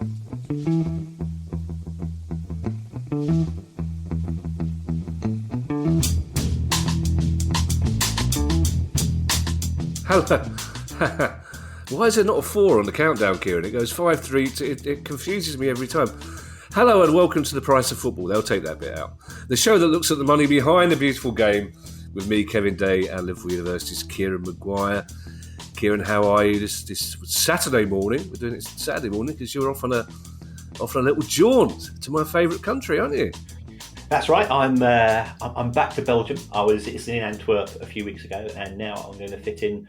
Hello. Why is there not a 4 on the countdown, Kieran? It goes 5, 3. It confuses me every time. Hello and welcome to The Price of Football. They'll take that bit out. The show that looks at the money behind the beautiful game with me, Kevin Day, and Liverpool University's Kieran Maguire. Kieran, how are you this Saturday morning? We're doing it Saturday morning because you're off on a little jaunt to my favourite country, aren't you? That's right. I'm back to Belgium. I was in Antwerp a few weeks ago, and now I'm going to fit in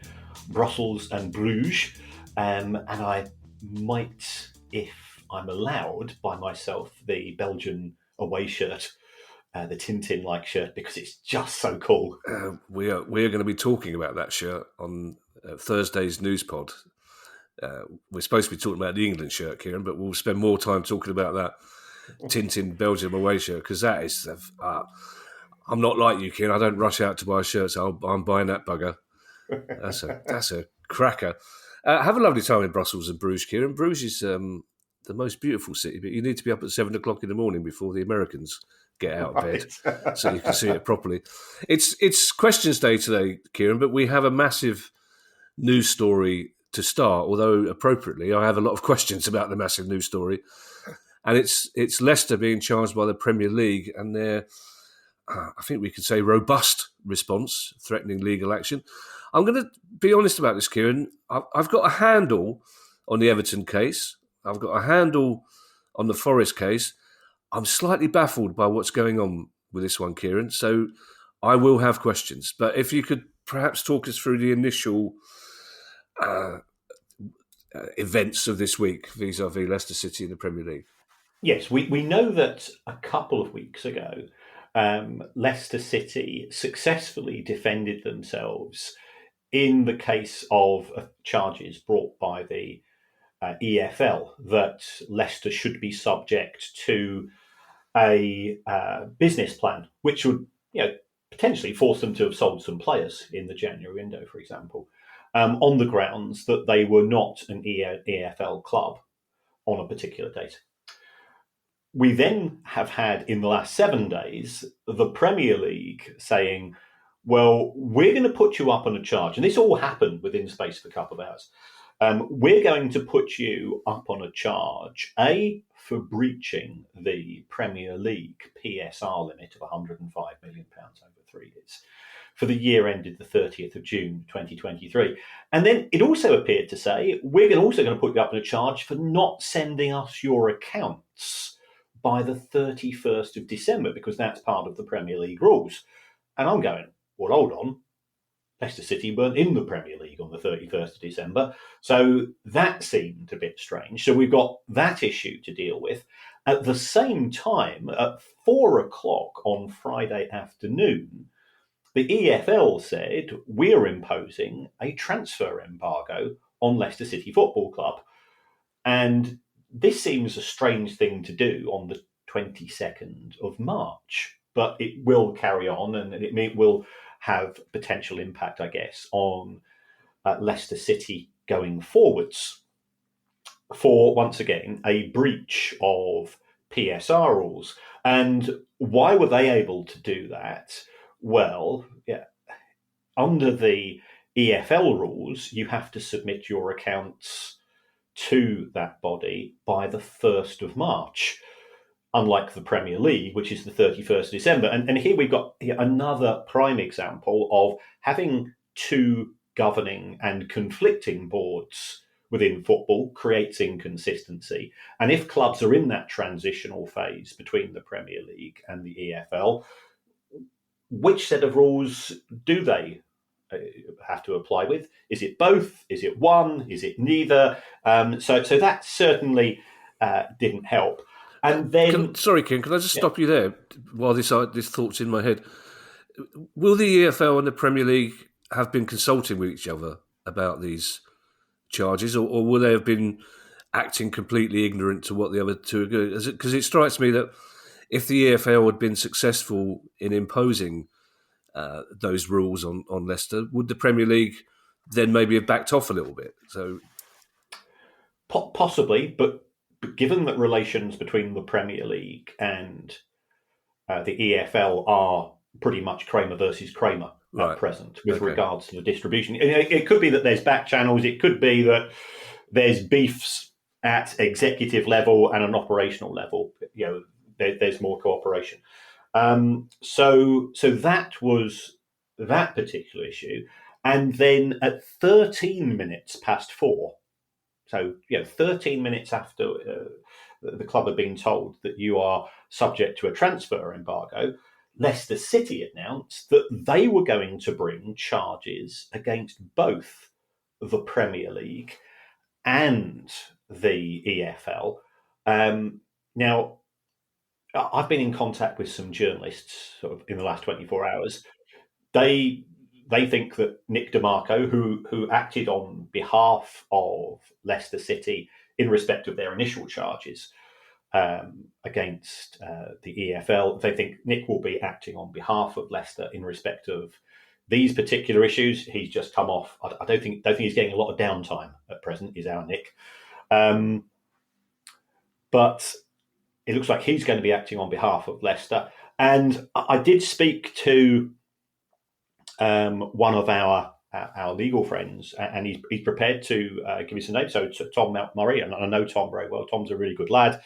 Brussels and Bruges, and I might, if I'm allowed, buy myself the Belgian away shirt, the Tintin-like shirt, because it's just so cool. We are going to be talking about that shirt on Thursday's news pod. We're supposed to be talking about the England shirt, Kieran, but we'll spend more time talking about that Tintin Belgium away shirt, because that is... I'm not like you, Kieran. I don't rush out to buy shirts. I'm buying that bugger. That's a cracker. Have a lovely time in Brussels and Bruges, Kieran. Bruges is the most beautiful city, but you need to be up at 7 o'clock in the morning before the Americans get out of bed so you can see it properly. It's questions day today, Kieran, but we have a massive news story to start, although appropriately I have a lot of questions about the massive news story. And it's Leicester being charged by the Premier League and their, I think we could say, robust response, threatening legal action. I'm going to be honest about this, Kieran. I've got a handle on the Everton case. I've got a handle on the Forest case. I'm slightly baffled by what's going on with this one, Kieran. So I will have questions. But if you could perhaps talk us through the initial events of this week vis-à-vis Leicester City in the Premier League. Yes, we know that a couple of weeks ago, Leicester City successfully defended themselves in the case of charges brought by the EFL that Leicester should be subject to a business plan, which would potentially force them to have sold some players in the January window, for example, on the grounds that they were not an EFL club on a particular date. We then have had, in the last 7 days, the Premier League saying, well, we're going to put you up on a charge. And this all happened within the space of a couple of hours. We're going to put you up on a charge, A, for breaching the Premier League PSR limit of £105 million over 3 years for the year ended the 30th of June 2023. And then it also appeared to say, we're also going to put you up on a charge for not sending us your accounts by the 31st of December, because that's part of the Premier League rules. And I'm going, well, hold on. Leicester City weren't in the Premier League on the 31st of December. So that seemed a bit strange. So we've got that issue to deal with. At the same time, at 4 o'clock on Friday afternoon, the EFL said, we're imposing a transfer embargo on Leicester City Football Club. And this seems a strange thing to do on the 22nd of March, but it will carry on and it will have potential impact, I guess, on Leicester City going forwards for, once again, a breach of PSR rules. And why were they able to do that? Well, under the EFL rules, you have to submit your accounts to that body by the 1st of March, unlike the Premier League, which is the 31st of December. And here we've got another prime example of having two governing and conflicting boards within football creates inconsistency. And if clubs are in that transitional phase between the Premier League and the EFL, which set of rules do they have to apply with? Is it both? Is it one? Is it neither? So that certainly didn't help. And then, sorry, Ken, can I just stop you there while this thought's in my head? Will the EFL and the Premier League have been consulting with each other about these charges, or will they have been acting completely ignorant to what the other two are doing? Because it strikes me that if the EFL had been successful in imposing those rules on Leicester, would the Premier League then maybe have backed off a little bit? So possibly, but given that relations between the Premier League and the EFL are pretty much Kramer versus Kramer at present with regards to the distribution. It could be that there's back channels. It could be that there's beefs at executive level and an operational level. There's more cooperation. So that was that particular issue. And then at 13 minutes past 4, so 13 minutes after the club had been told that you are subject to a transfer embargo, Leicester City announced that they were going to bring charges against both the Premier League and the EFL. Now, I've been in contact with some journalists sort of in the last 24 hours. They think that Nick DeMarco, who acted on behalf of Leicester City in respect of their initial charges against the EFL, they think Nick will be acting on behalf of Leicester in respect of these particular issues. He's just come off. I don't think he's getting a lot of downtime at present, is our Nick. But it looks like he's going to be acting on behalf of Leicester. And I did speak to one of our legal friends, and he's prepared to give me some names. So Tom Murray, and I know Tom very well. Tom's a really good lad.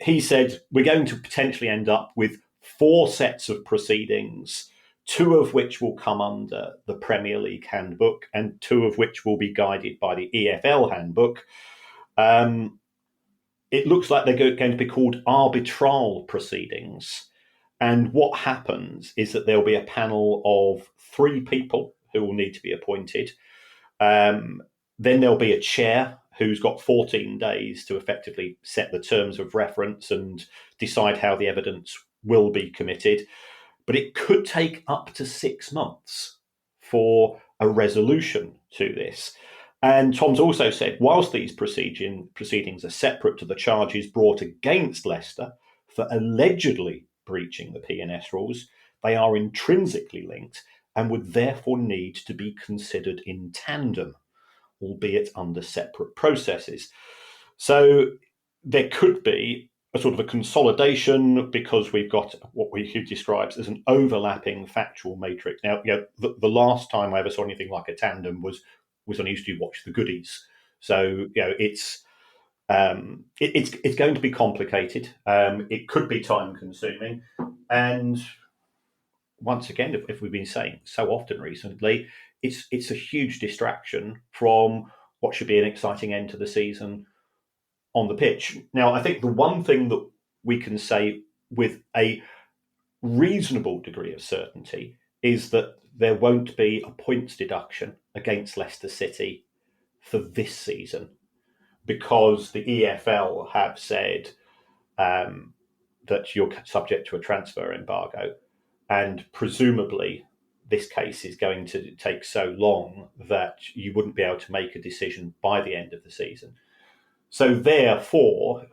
He said we're going to potentially end up with 4 sets of proceedings, 2 of which will come under the Premier League handbook and 2 of which will be guided by the EFL handbook. It looks like they're going to be called arbitral proceedings. And what happens is that there'll be a panel of 3 people who will need to be appointed. Then there'll be a chair who's got 14 days to effectively set the terms of reference and decide how the evidence will be committed. But it could take up to 6 months for a resolution to this. And Tom's also said, whilst these proceedings are separate to the charges brought against Leicester for allegedly breaching the P&S rules, they are intrinsically linked and would therefore need to be considered in tandem, albeit under separate processes. So there could be a sort of a consolidation because we've got what he describes as an overlapping factual matrix. Now, the last time I ever saw anything like a tandem was when I used to watch The Goodies. So, it's going to be complicated. It could be time consuming. And once again, if we've been saying so often recently, it's a huge distraction from what should be an exciting end to the season on the pitch. Now, I think the one thing that we can say with a reasonable degree of certainty is that there won't be a points deduction against Leicester City for this season, because the EFL have said that you're subject to a transfer embargo, and presumably this case is going to take so long that you wouldn't be able to make a decision by the end of the season. So therefore,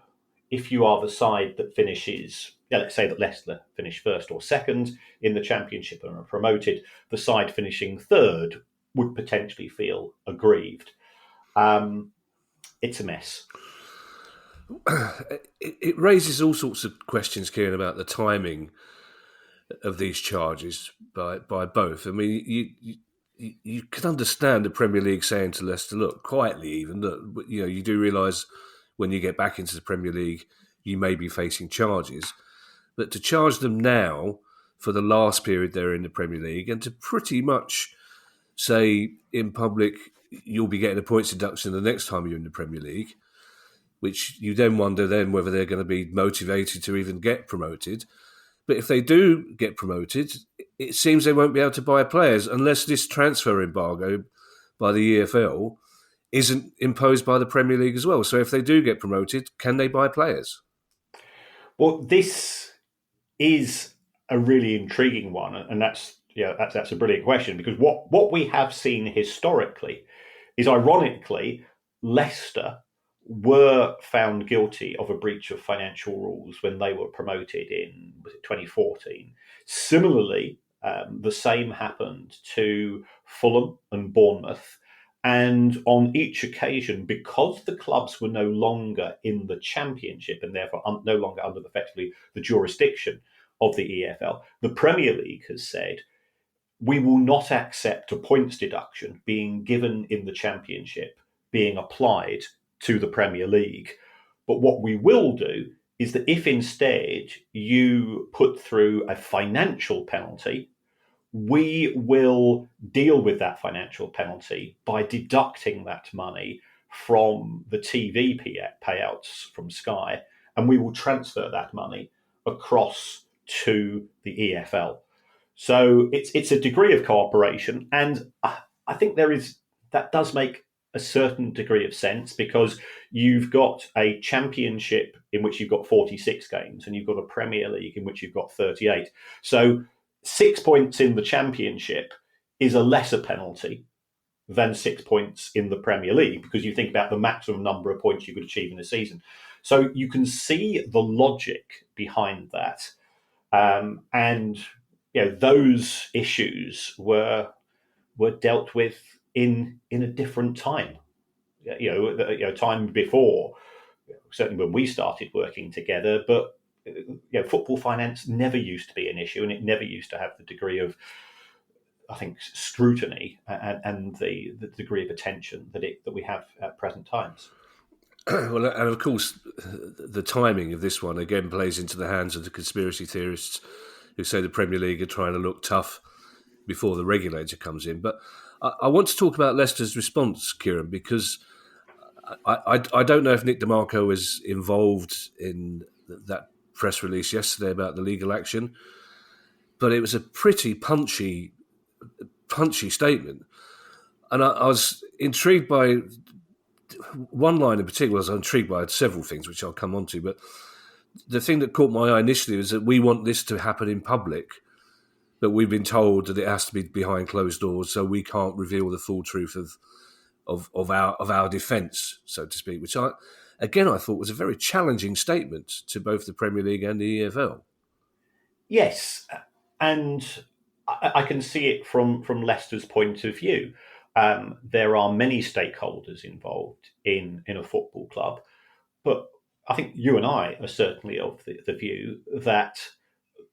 if you are the side that finishes, let's say that Leicester finish first or second in the Championship and are promoted, the side finishing third would potentially feel aggrieved. It's a mess. It raises all sorts of questions, Kieran, about the timing of these charges by both. I mean, you can understand the Premier League saying to Leicester, look, quietly even, that you do realise when you get back into the Premier League, you may be facing charges. But to charge them now for the last period they're in the Premier League, and to pretty much say in public, you'll be getting a points deduction the next time you're in the Premier League, which you then wonder then whether they're going to be motivated to even get promoted. But if they do get promoted, it seems they won't be able to buy players unless this transfer embargo by the EFL isn't imposed by the Premier League as well. So if they do get promoted, can they buy players? Well, this is a really intriguing one, and that's a brilliant question, because what we have seen historically is, ironically, Leicester were found guilty of a breach of financial rules when they were promoted in 2014. Similarly, the same happened to Fulham and Bournemouth, And on each occasion, because the clubs were no longer in the Championship and therefore no longer under effectively the jurisdiction of the EFL, the Premier League has said, we will not accept a points deduction being given in the Championship being applied to the Premier League. But what we will do is that if instead you put through a financial penalty, we will deal with that financial penalty by deducting that money from the TV payouts from Sky, and we will transfer that money across to the EFL. So it's a degree of cooperation, and I think that does make a certain degree of sense, because you've got a Championship in which you've got 46 games, and you've got a Premier League in which you've got 38. So 6 points in the Championship is a lesser penalty than 6 points in the Premier League, because you think about the maximum number of points you could achieve in a season. So you can see the logic behind that. And those issues were dealt with in a different time. Time before, certainly when we started working together. But football finance never used to be an issue, and it never used to have the degree of, I think, scrutiny and the degree of attention that we have at present times. Well, and of course, the timing of this one again plays into the hands of the conspiracy theorists who say the Premier League are trying to look tough before the regulator comes in. But I want to talk about Leicester's response, Kieran, because I don't know if Nick DeMarco was involved in that press release yesterday about the legal action, but it was a pretty punchy statement. And I was intrigued by one line in particular. I was intrigued by several things, which I'll come on to, but the thing that caught my eye initially was that we want this to happen in public, but we've been told that it has to be behind closed doors, so we can't reveal the full truth of our defence, so to speak, which I thought was a very challenging statement to both the Premier League and the EFL. Yes, and I can see it from Leicester's point of view. There are many stakeholders involved in a football club, but I think you and I are certainly of the view that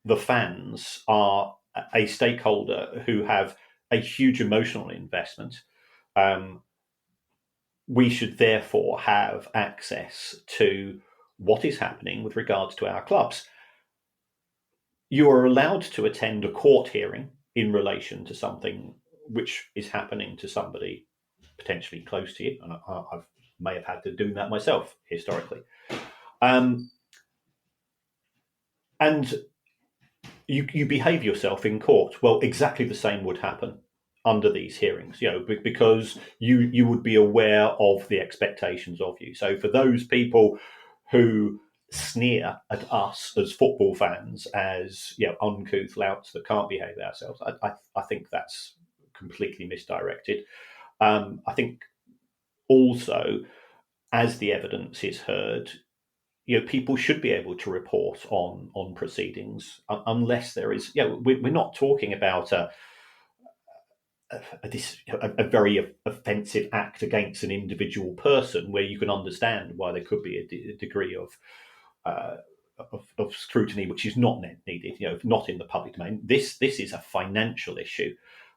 the fans are a stakeholder who have a huge emotional investment. We should therefore have access to what is happening with regards to our clubs. You are allowed to attend a court hearing in relation to something which is happening to somebody potentially close to you, and I may have had to do that myself historically. And you behave yourself in court. Well, exactly the same would happen under these hearings, because you would be aware of the expectations of you. So for those people who sneer at us as football fans as uncouth louts that can't behave ourselves, I think that's completely misdirected. I think also, as the evidence is heard, people should be able to report on proceedings unless there is. We're not talking about a very offensive act against an individual person where you can understand why there could be a degree of scrutiny which is not needed. Not in the public domain. This is a financial issue,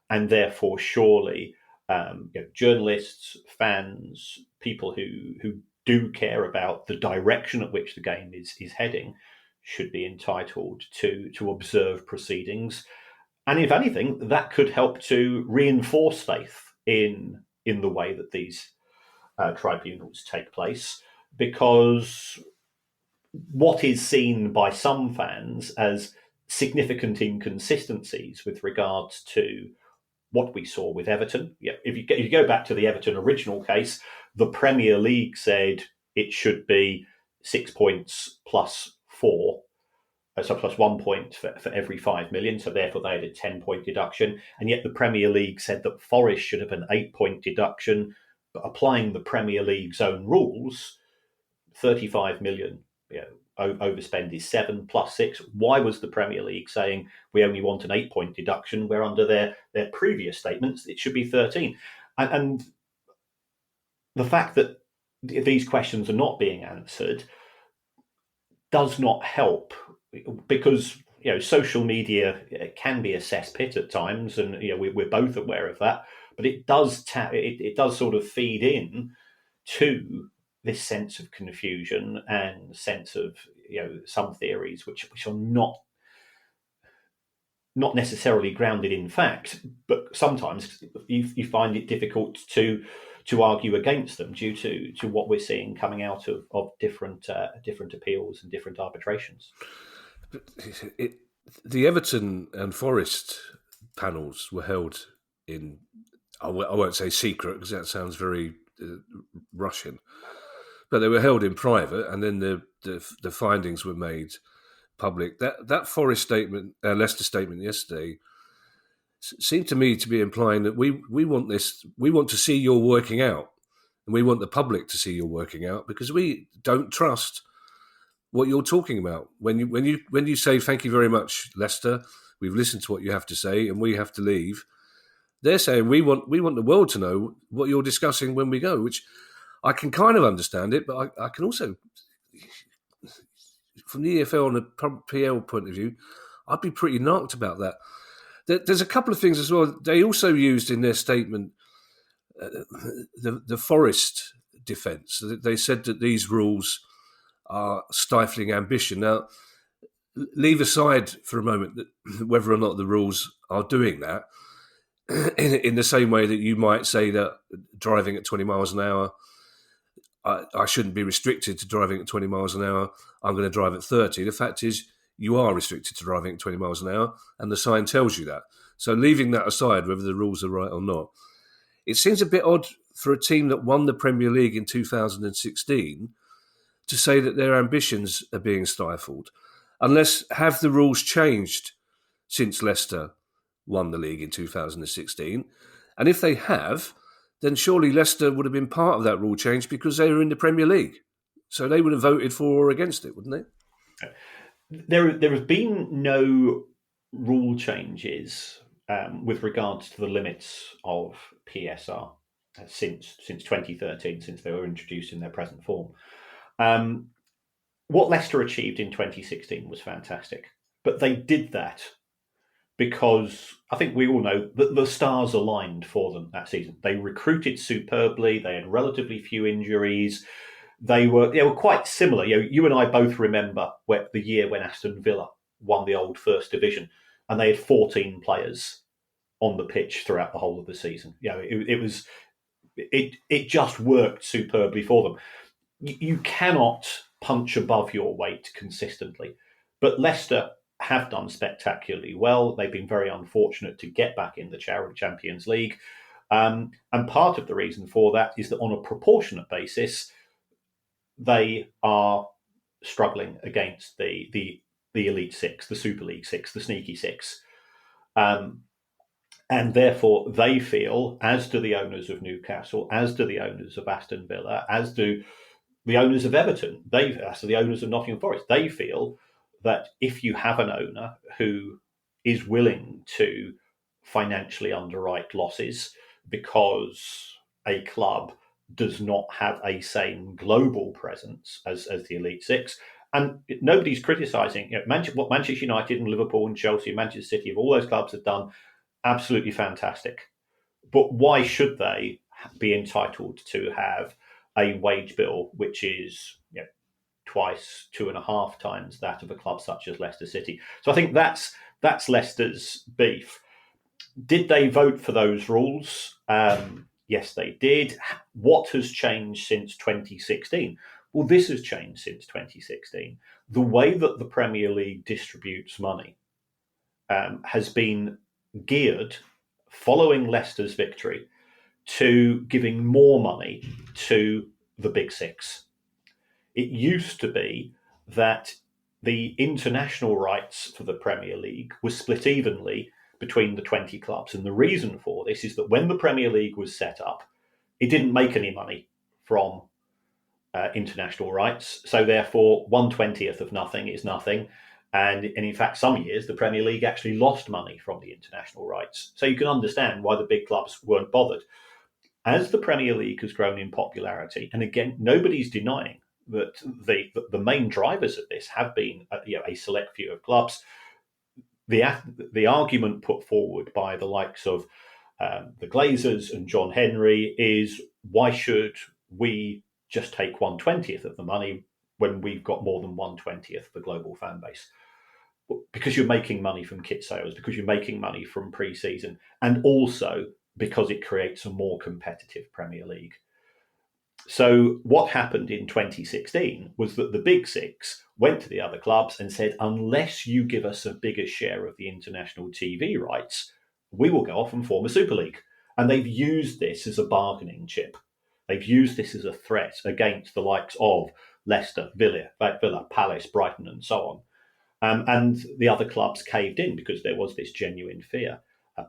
and therefore surely journalists, fans, people who do care about the direction at which the game is heading should be entitled to observe proceedings. And if anything, that could help to reinforce faith in the way that these tribunals take place, because what is seen by some fans as significant inconsistencies with regards to what we saw with Everton. If you go back to the Everton original case, the Premier League said it should be 6 points plus 4, so plus 1 point for every 5 million. So therefore they had a 10-point deduction. And yet the Premier League said that Forest should have an 8-point deduction. But applying the Premier League's own rules, 35 million overspend is 7 plus 6. Why was the Premier League saying we only want an 8-point deduction, where under their previous statements it should be 13? And the fact that these questions are not being answered does not help, because social media can be a cesspit at times, and we're both aware of that. But it does it does sort of feed in to this sense of confusion and sense of some theories which are not necessarily grounded in fact, but sometimes you find it difficult to argue against them due to what we're seeing coming out of different appeals and different arbitrations. The Everton and Forest panels were held in, I won't say secret because that sounds very Russian, but they were held in private, and then the findings were made public. That Forest statement, Leicester statement yesterday, seemed to me to be implying that we want this. We want to see your working out, and we want the public to see your working out, because we don't trust what you're talking about. When you say thank you very much, Leicester, we've listened to what you have to say, and we have to leave. They're saying we want the world to know what you're discussing when we go, which I can kind of understand it, but I can also, from the EFL and the PL point of view, I'd be pretty knocked about that. There's a couple of things as well. They also used in their statement the Forest defence. They said that these rules are stifling ambition. Now, leave aside for a moment that whether or not the rules are doing that, in the same way that you might say that driving at 20 miles an hour, I shouldn't be restricted to driving at 20 miles an hour, I'm going to drive at 30. The fact is, you are restricted to driving at 20 miles an hour, and the sign tells you that. So leaving that aside, whether the rules are right or not, it seems a bit odd for a team that won the Premier League in 2016 to say that their ambitions are being stifled. Unless, have the rules changed since Leicester won the league in 2016? And if they have, then surely Leicester would have been part of that rule change because they were in the Premier League. So they would have voted for or against it, wouldn't they? There have been no rule changes with regards to the limits of PSR since 2013, since they were introduced in their present form. What Leicester achieved in 2016 was fantastic, but they did that because I think we all know that the stars aligned for them that season. They recruited superbly. They had relatively few injuries. They were quite similar. You and I both remember the year when Aston Villa won the old First Division, and they had 14 players on the pitch throughout the whole of the season. It just worked superbly for them. You cannot punch above your weight consistently, but Leicester have done spectacularly well. They've been very unfortunate to get back in the Champions League, and part of the reason for that is that on a proportionate basis, they are struggling against the Elite Six, the Super League Six, the Sneaky Six. And therefore, they feel, as do the owners of Newcastle, as do the owners of Aston Villa, as do the owners of Everton, as do the owners of Nottingham Forest, they feel that if you have an owner who is willing to financially underwrite losses because a club does not have a same global presence as the Elite Six, and nobody's criticising what Manchester United and Liverpool and Chelsea and Manchester City, all those clubs have done, absolutely fantastic. But why should they be entitled to have a wage bill which is twice, 2.5 times that of a club such as Leicester City? So I think that's Leicester's beef. Did they vote for those rules? Yes, they did. What has changed since 2016? Well, this has changed since 2016. The way that the Premier League distributes money has been geared, following Leicester's victory, to giving more money to the Big Six. It used to be that the international rights for the Premier League was split evenly between the 20 clubs. And the reason for this is that when the Premier League was set up, it didn't make any money from international rights. So therefore, 1/20th of nothing is nothing. And in fact, some years, the Premier League actually lost money from the international rights. So you can understand why the big clubs weren't bothered. as the Premier League has grown in popularity, and again, nobody's denying that the main drivers of this have been a select few of clubs. The argument put forward by the likes of the Glazers and John Henry is, why should we just take 1/20th of the money when we've got more than 1/20th of the global fan base? Because you're making money from kit sales, because you're making money from pre-season, and also because it creates a more competitive Premier League. So what happened in 2016 was that the Big Six went to the other clubs and said, unless you give us a bigger share of the international TV rights, we will go off and form a Super League. And they've used this as a bargaining chip. They've used this as a threat against the likes of Leicester, Villa, Palace, Brighton, and so on. And the other clubs caved in because there was this genuine fear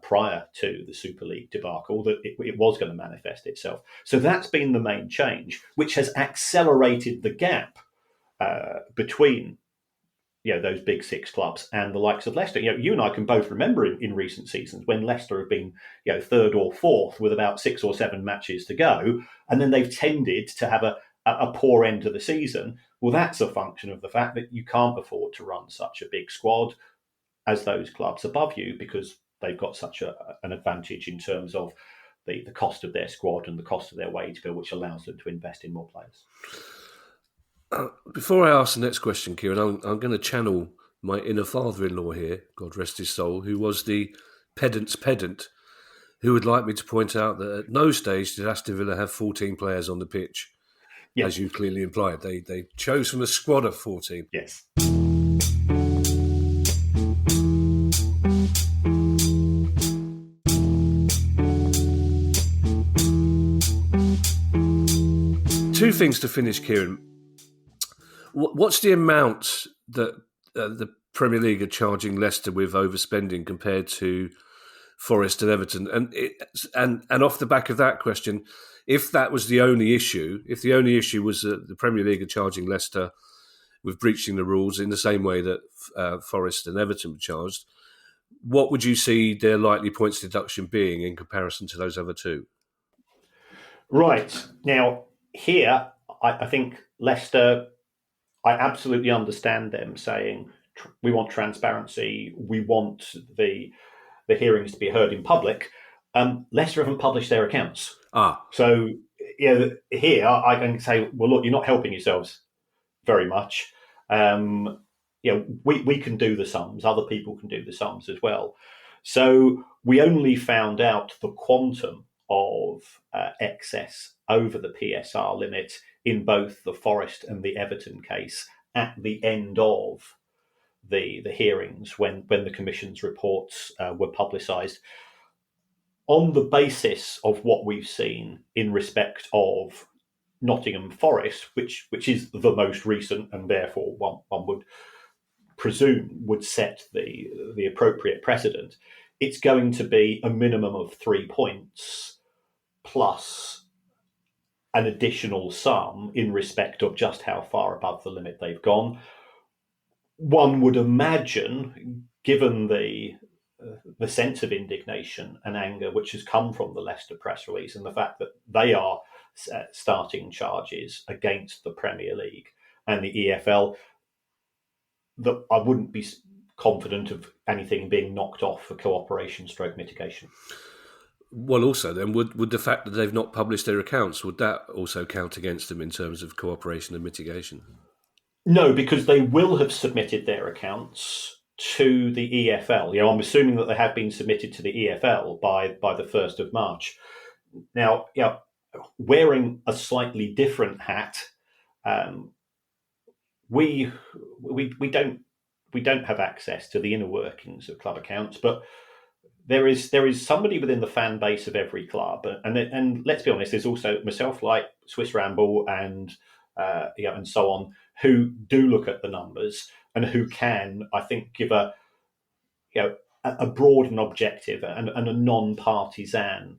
prior to the Super League debacle that it was going to manifest itself. So that's been the main change, which has accelerated the gap between those Big Six clubs and the likes of Leicester. You and I can both remember in recent seasons when Leicester have been third or fourth with about 6 or 7 matches to go, and then they've tended to have a poor end to the season. Well, that's a function of the fact that you can't afford to run such a big squad as those clubs above you, because they've got such an advantage in terms of the cost of their squad and the cost of their wage bill, which allows them to invest in more players. Before I ask the next question, Kieran, I'm going to channel my inner father-in-law here, God rest his soul, who was the pedant's pedant, who would like me to point out that at no stage did Aston Villa have 14 players on the pitch, as you clearly implied. They chose from a squad of 14. Yes. Two things to finish, Kieran. What's the amount that the Premier League are charging Leicester with overspending compared to Forest and Everton? And off the back of that question, if that was the only issue, if the only issue was that the Premier League are charging Leicester with breaching the rules in the same way that Forest and Everton were charged, what would you see their likely points deduction being in comparison to those other two? Right. Now, here, I think Leicester, I absolutely understand them saying, we want transparency, we want the hearings to be heard in public. Leicester haven't published their accounts. So here I can say, well, look, you're not helping yourselves very much. We can do the sums, other people can do the sums as well. So we only found out the quantum of excess over the PSR limit in both the Forest and the Everton case at the end of the hearings when the Commission's reports were publicised. On the basis of what we've seen in respect of Nottingham Forest, which is the most recent and therefore one would presume would set the appropriate precedent, it's going to be a minimum of 3 points plus an additional sum in respect of just how far above the limit they've gone. One would imagine, given the sense of indignation and anger which has come from the Leicester press release and the fact that they are starting charges against the Premier League and the EFL, that I wouldn't be confident of anything being knocked off for cooperation / mitigation. Well, also then, would the fact that they've not published their accounts, would that also count against them in terms of cooperation and mitigation? No, because they will have submitted their accounts to the EFL. I'm assuming that they have been submitted to the EFL by the 1st of March. Now, wearing a slightly different hat, we don't have access to the inner workings of club accounts, but there is somebody within the fan base of every club, and let's be honest, there's also myself, like Swiss Ramble, and so on, who do look at the numbers and who can, I think, give a broad and objective and a non-partisan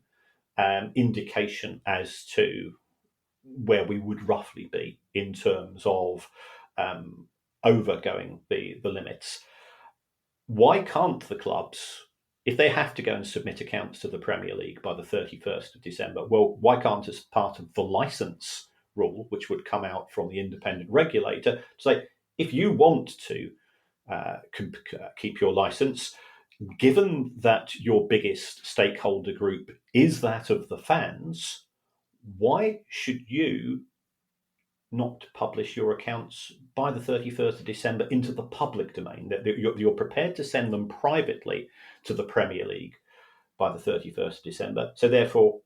indication as to where we would roughly be in terms of overgoing the limits. Why can't the clubs if they have to go and submit accounts to the Premier League by the 31st of December, well, why can't, as part of the licence rule, which would come out from the independent regulator, say, if you want to keep your licence, given that your biggest stakeholder group is that of the fans, why should you not publish your accounts by the 31st of December into the public domain? That you're prepared to send them privately to the Premier League by the 31st of December. So therefore,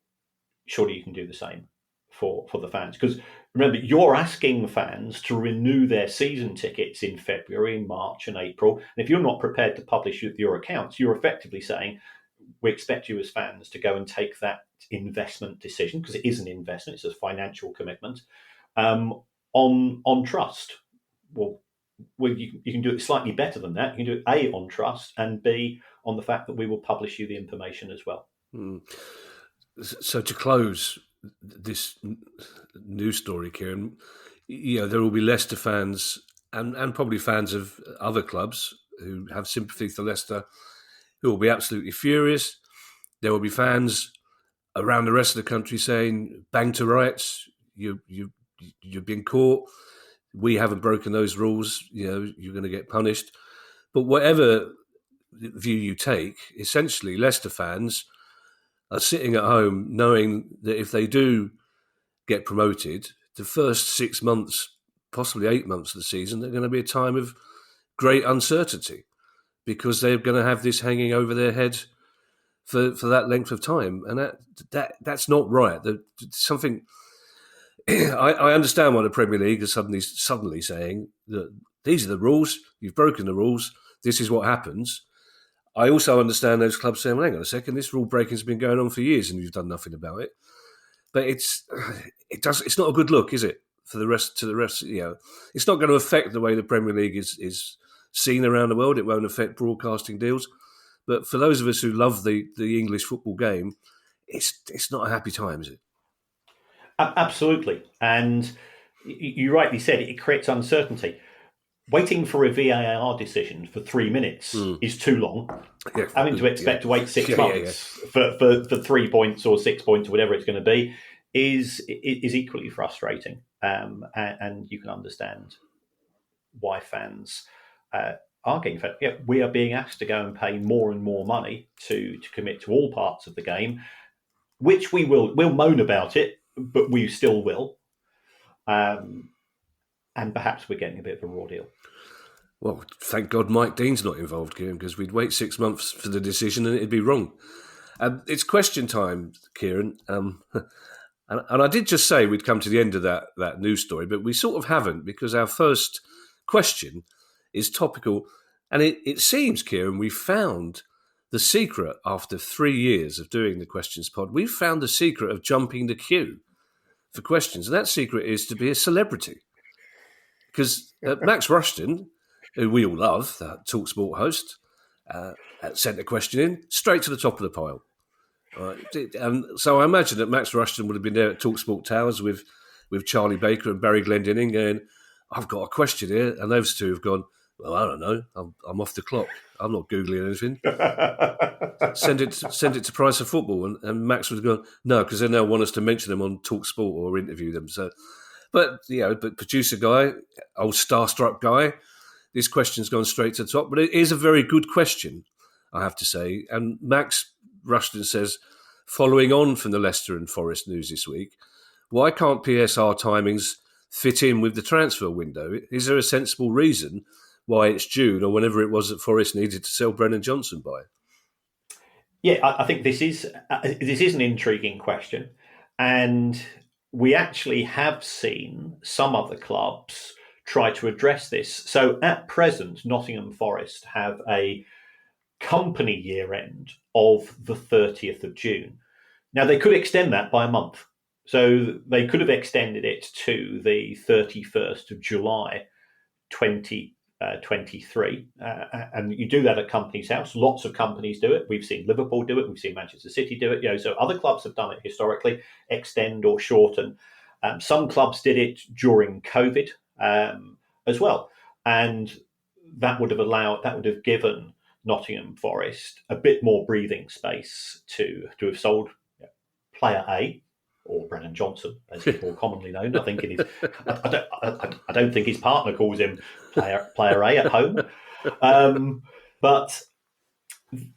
surely you can do the same for the fans. Because remember, you're asking fans to renew their season tickets in February, March and April. And if you're not prepared to publish your accounts, you're effectively saying, we expect you as fans to go and take that investment decision, because it is an investment, it's a financial commitment, on trust. Well, you can do it slightly better than that. You can do it A, on trust, and B, on the fact that we will publish you the information as well. So to close this news story, Kieran, there will be Leicester fans and probably fans of other clubs who have sympathy for Leicester who will be absolutely furious. There will be fans around the rest of the country saying, bang to rights, you've been caught. We haven't broken those rules. You're going to get punished. But whatever view you take, essentially Leicester fans are sitting at home knowing that if they do get promoted, the first 6 months, possibly 8 months of the season, they're going to be a time of great uncertainty because they're going to have this hanging over their head for that length of time. And that's not right. Something... I understand why the Premier League is suddenly saying that these are the rules, you've broken the rules, this is what happens. I also understand those clubs saying, well, hang on a second, this rule breaking has been going on for years and you've done nothing about it. But it's not a good look, is it, for the rest? It's not going to affect the way the Premier League is seen around the world. It won't affect broadcasting deals. But for those of us who love the English football game, it's not a happy time, is it? Absolutely. And you rightly said it creates uncertainty. Waiting for a VAR decision for 3 minutes is too long. Yeah, having to expect to wait 6 months for 3 points or 6 points or whatever it's going to be is equally frustrating. And you can understand why fans are getting fed. Yeah, we are being asked to go and pay more and more money to commit to all parts of the game, which we'll moan about it, but we still will. And perhaps we're getting a bit of a raw deal. Well, thank God Mike Dean's not involved, Kieran, because we'd wait 6 months for the decision and it'd be wrong. It's question time, Kieran. And I did just say we'd come to the end of that news story, but we sort of haven't, because our first question is topical. And it seems, Kieran, we found the secret after 3 years of doing the Questions Pod. We've found the secret of jumping the queue for questions. And that secret is to be a celebrity. Because Max Rushton, who we all love, the TalkSport host, sent a question in straight to the top of the pile. And so I imagine that Max Rushton would have been there at TalkSport Towers with Charlie Baker and Barry Glendinning going, I've got a question here. And those two have gone, well, I don't know. I'm off the clock. I'm not Googling anything. Send it to Price of Football. And Max would have gone, no, because then they'll want us to mention them on TalkSport or interview them. So, but producer guy, old starstruck guy, this question's gone straight to the top. But it is a very good question, I have to say. And Max Rushton says, following on from the Leicester and Forest news this week, why can't PSR timings fit in with the transfer window? Is there a sensible reason why it's June or whenever it was that Forest needed to sell Brennan Johnson by? Yeah, I think this is an intriguing question. And we actually have seen some other clubs try to address this. So at present, Nottingham Forest have a company year end of the 30th of June. Now, they could extend that by a month. So they could have extended it to the 31st of July 2023. And you do that at Companies House. Lots of companies do it. We've seen Liverpool do it. We've seen Manchester City do it. So other clubs have done it historically, extend or shorten. Some clubs did it during COVID as well. And that would have given Nottingham Forest a bit more breathing space to have sold player A, or Brennan Johnson, as he's more commonly known. I think it is. I don't think his partner calls him player A at home, but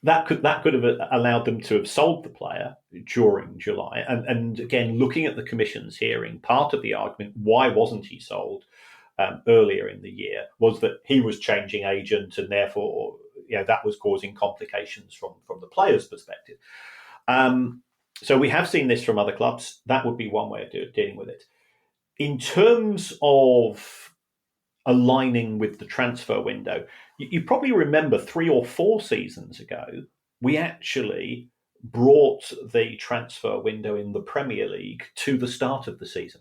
that could have allowed them to have sold the player during July. And again, looking at the Commission's hearing, part of the argument why wasn't he sold earlier in the year was that he was changing agent, and therefore that was causing complications from the player's perspective. So we have seen this from other clubs. That would be one way of dealing with it. In terms of aligning with the transfer window, you probably remember 3 or 4 seasons ago, we actually brought the transfer window in the Premier League to the start of the season.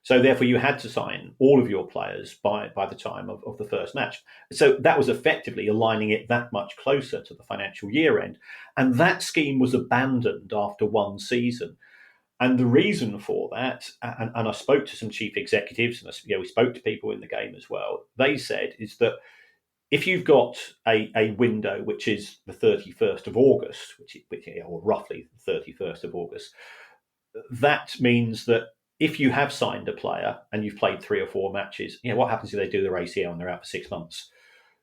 So therefore, you had to sign all of your players by the time of the first match. So that was effectively aligning it that much closer to the financial year end. And that scheme was abandoned after one season. And the reason for that, and I spoke to some chief executives, and we spoke to people in the game as well, they said is that if you've got a window which is the 31st of August, or roughly the 31st of August, that means that if you have signed a player and you've played 3 or 4 matches, what happens if they do their ACL and they're out for 6 months?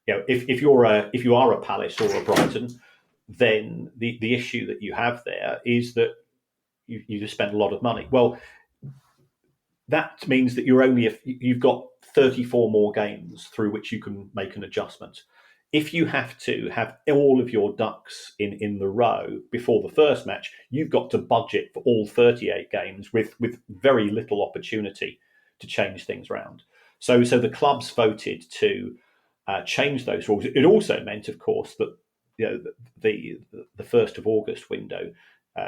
If you are a Palace or a Brighton, then the issue that you have there is that you just spend a lot of money. Well, that means that you've got 34 more games through which you can make an adjustment. If you have to have all of your ducks in the row before the first match, you've got to budget for all 38 games with very little opportunity to change things around. So the clubs voted to change those rules. It also meant, of course, that the 1st of August window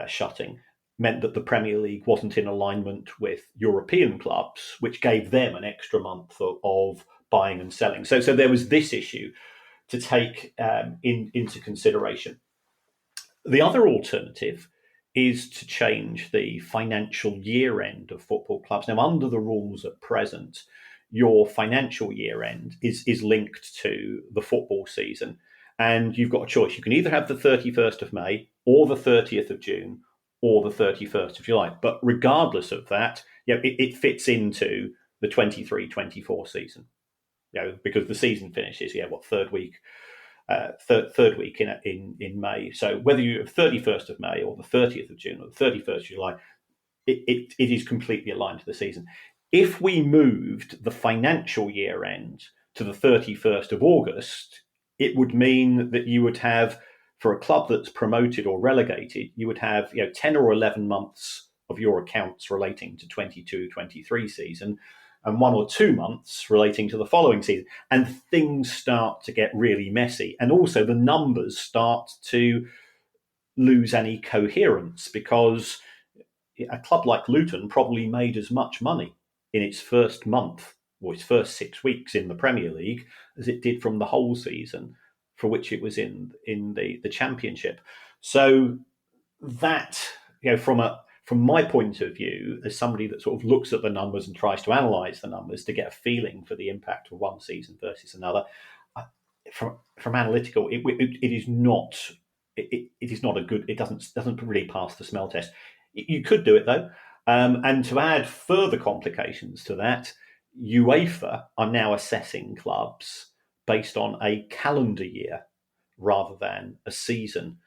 shutting meant that the Premier League wasn't in alignment with European clubs, which gave them an extra month of buying and selling. So there was this issue to take into consideration. The other alternative is to change the financial year end of football clubs. Now, under the rules at present, your financial year end is linked to the football season, and you've got a choice. You can either have the 31st of May or the 30th of June or the 31st of July. But regardless of that, it fits into the 23-24 season. Because the season finishes, third week in May. So whether you have 31st of May or the 30th of June or the 31st of July, it is completely aligned to the season. If we moved the financial year end to the 31st of August, it would mean that you would have, for a club that's promoted or relegated, you would have 10 or 11 months of your accounts relating to 22-23 season, and 1 or 2 months relating to the following season. And things start to get really messy. And also the numbers start to lose any coherence, because a club like Luton probably made as much money in its first month or its first 6 weeks in the Premier League as it did from the whole season for which it was in the Championship. So that, from my point of view, as somebody that sort of looks at the numbers and tries to analyse the numbers to get a feeling for the impact of one season versus another, from analytical, it is not a good. It doesn't really pass the smell test. You could do it though, and to add further complications to that, UEFA are now assessing clubs based on a calendar year rather than a season,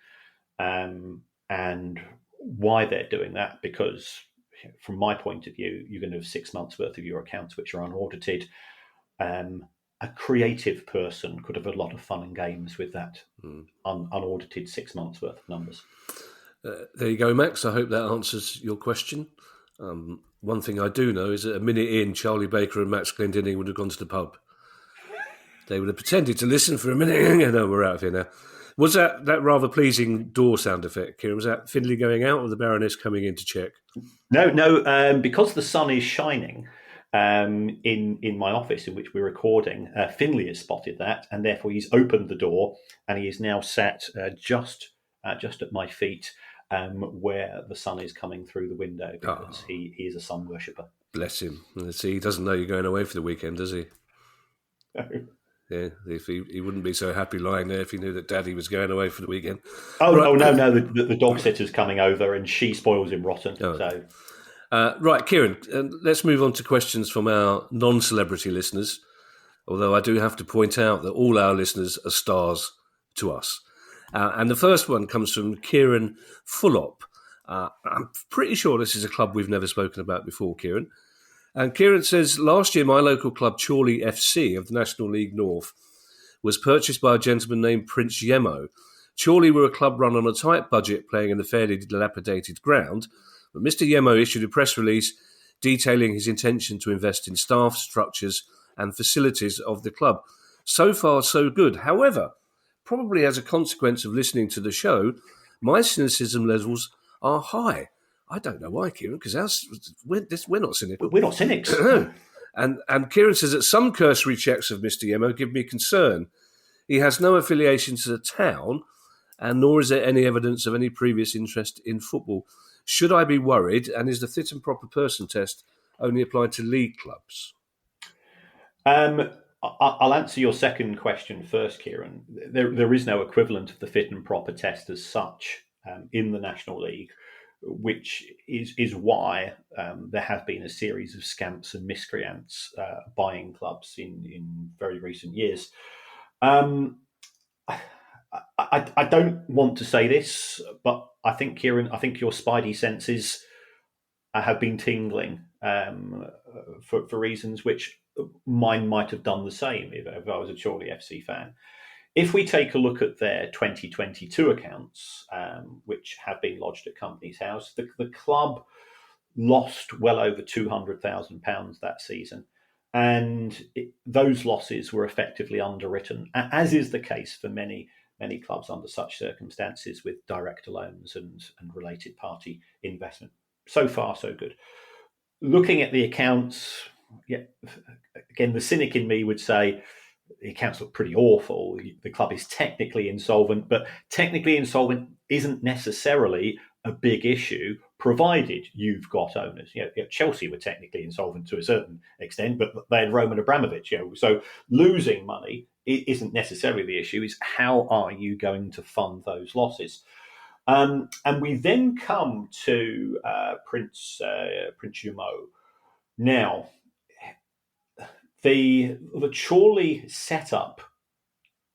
and why they're doing that, because from my point of view, you're going to have 6 months worth of your accounts which are unaudited. A creative person could have a lot of fun and games with that unaudited 6 months worth of numbers. There you go, Max. I hope that answers your question. One thing I do know is that a minute in, Charlie Baker and Max Glendinning would have gone to the pub. They would have pretended to listen for a minute. No, we're out of here now. Was that rather pleasing door sound effect, Kieran? Was that Findlay going out or the Baroness coming in to check? No. Because the sun is shining in my office in which we're recording, Findlay has spotted that, and therefore he's opened the door, and he is now sat just at my feet, where the sun is coming through the window, because he is a sun worshipper. Bless him. See, he doesn't know you're going away for the weekend, does he? No. Yeah, if he wouldn't be so happy lying there if he knew that Daddy was going away for the weekend. Oh no, the dog sitter's coming over and she spoils him rotten. Oh. So. Right, Kieran, let's move on to questions from our non-celebrity listeners, although I do have to point out that all our listeners are stars to us. And the first one comes from Kieran Fop. I'm pretty sure this is a club we've never spoken about before, Kieran. And Kieran says, last year my local club, Chorley FC of the National League North, was purchased by a gentleman named Prince Yemoh. Chorley were a club run on a tight budget, playing in a fairly dilapidated ground, but Mr. Yemoh issued a press release detailing his intention to invest in staff, structures and facilities of the club. So far, so good. However, probably as a consequence of listening to the show, my cynicism levels are high. I don't know why, Kieran, because we're not cynical. We're not cynics. And Kieran says that some cursory checks of Mr. Yemoh give me concern. He has no affiliation to the town, and nor is there any evidence of any previous interest in football. Should I be worried? And is the fit and proper person test only applied to league clubs? I'll answer your second question first, Kieran. There is no equivalent of the fit and proper test as such in the National League, which is why there have been a series of scamps and miscreants buying clubs in very recent years. I don't want to say this, but I think, Kieran, your spidey senses have been tingling for reasons which mine might have done the same if I was a Chorley FC fan. If we take a look at their 2022 accounts, which have been lodged at Companies House, the club lost well over £200,000 that season. And those losses were effectively underwritten, as is the case for many clubs under such circumstances with director loans and related party investment. So far, so good. Looking at the accounts, again, the cynic in me would say the accounts look pretty awful. The club is technically insolvent, but technically insolvent isn't necessarily a big issue, provided you've got owners. Chelsea were technically insolvent to a certain extent, but they had Roman Abramovich. So losing money isn't necessarily the issue. Is how are you going to fund those losses? And we then come to Prince Yemoh. Now, the Chorley setup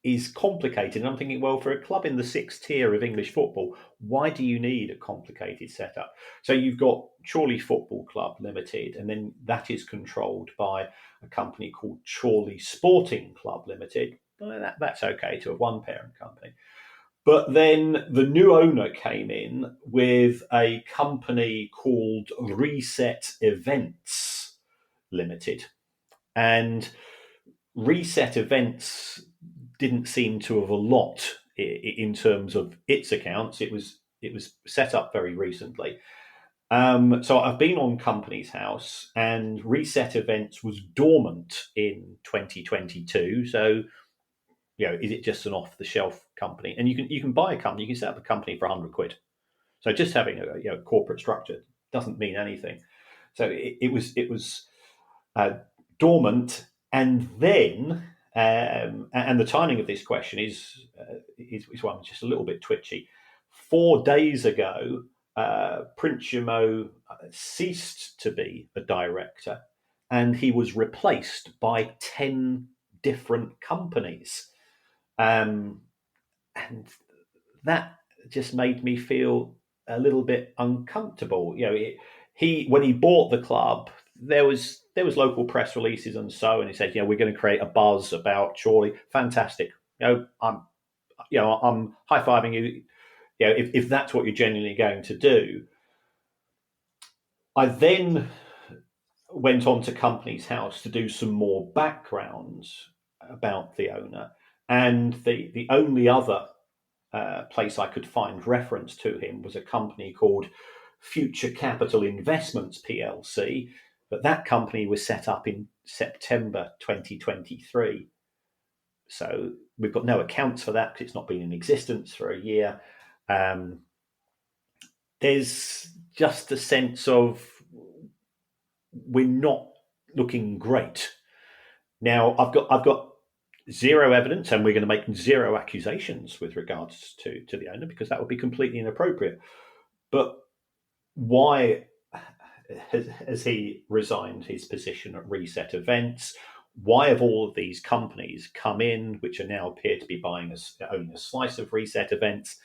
is complicated. And I'm thinking, well, for a club in the sixth tier of English football, why do you need a complicated setup? So you've got Chorley Football Club Limited, and then that is controlled by a company called Chorley Sporting Club Limited. Well, that's okay to have one parent company. But then the new owner came in with a company called Reset Events Limited. And Reset Events didn't seem to have a lot in terms of its accounts. It was set up very recently. So I've been on Companies House, and Reset Events was dormant in 2022. So, is it just an off-the-shelf company? And you can buy a company, you can set up a company for £100. So just having a corporate structure doesn't mean anything. So it was dormant, and then and the timing of this question is why I'm just a little bit twitchy. 4 days ago, Prince Yemoh ceased to be a director, and he was replaced by 10 different companies, and that just made me feel a little bit uncomfortable. When he bought the club, there was local press releases and so, and he said, we're going to create a buzz about Chorley. Fantastic. I'm high-fiving you. If that's what you're genuinely going to do. I then went on to Companies House to do some more backgrounds about the owner, and the only other place I could find reference to him was a company called Future Capital Investments PLC, but that company was set up in September 2023. So we've got no accounts for that because it's not been in existence for a year. There's just a sense of we're not looking great. Now I've got zero evidence, and we're going to make zero accusations with regards to the owner, because that would be completely inappropriate. But why has he resigned his position at Reset Events? Why have all of these companies come in, which are now appear to be owning a slice of Reset Events?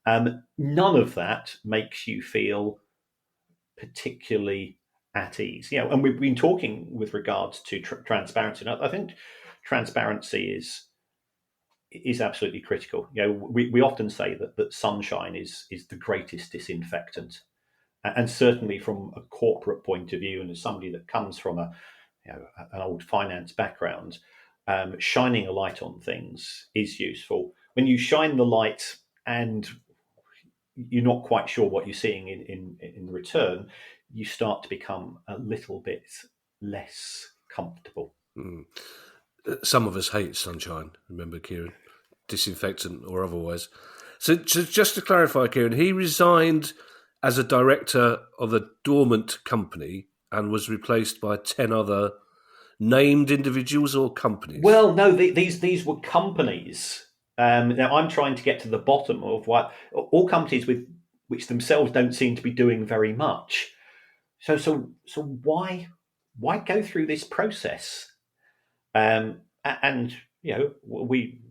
None of that makes you feel particularly at ease. And we've been talking with regards to transparency. And I think transparency is absolutely critical. We often say that sunshine is the greatest disinfectant, and certainly from a corporate point of view, and as somebody that comes from an old finance background, shining a light on things is useful. When you shine the light and you're not quite sure what you're seeing in return, you start to become a little bit less comfortable. Some of us hate sunshine, remember, Kieran? Disinfectant or otherwise. So just to clarify, Kieran, he resigned as a director of a dormant company and was replaced by 10 other named individuals or companies? Well, no, these were companies. Now, I'm trying to get to the bottom of what all companies which themselves don't seem to be doing very much. So why go through this process? And we,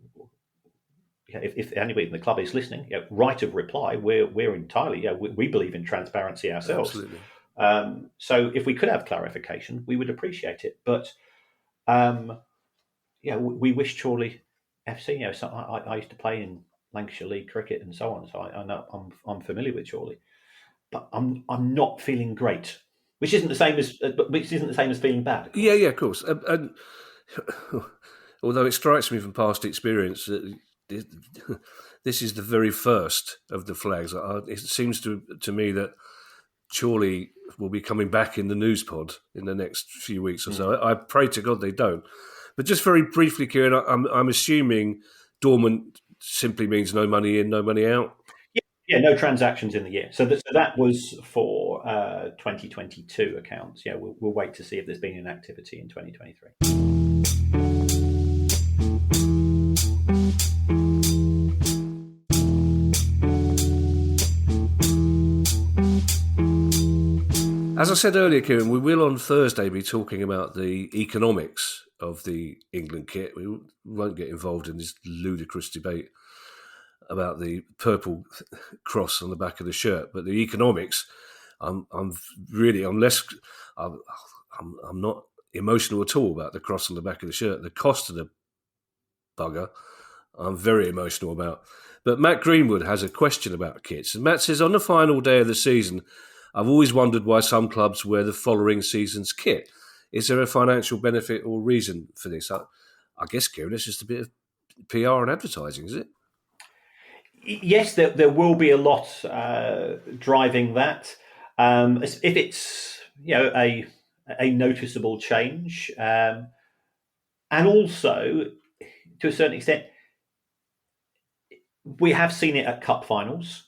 if anybody in the club is listening, right of reply. We're entirely, we believe in transparency ourselves. Absolutely. So if we could have clarification, we would appreciate it. But we wish Chorley FC. So I used to play in Lancashire League cricket and so on, so I know I'm familiar with Chorley, but I'm not feeling great, which isn't the same as feeling bad. Yeah, of course. And although it strikes me from past experience that this is the very first of the flags. It seems to me that Chorley will be coming back in the news pod in the next few weeks or so. I pray to God they don't. But just very briefly, Kieran, I'm assuming dormant simply means no money in, no money out. Yeah, no transactions in the year. So that was for 2022 accounts. Yeah, we'll wait to see if there's been an activity in 2023. As I said earlier, Kieran, we will on Thursday be talking about the economics of the England kit. We won't get involved in this ludicrous debate about the purple cross on the back of the shirt, but the economics, I'm not emotional at all about the cross on the back of the shirt. The cost of the bugger, I'm very emotional about. But Matt Greenwood has a question about kits, and Matt says, on the final day of the season, I've always wondered why some clubs wear the following season's kit. Is there a financial benefit or reason for this? I guess, Kieran, it's just a bit of PR and advertising, is it? Yes, there will be a lot driving that. If it's a noticeable change, and also to a certain extent, we have seen it at cup finals.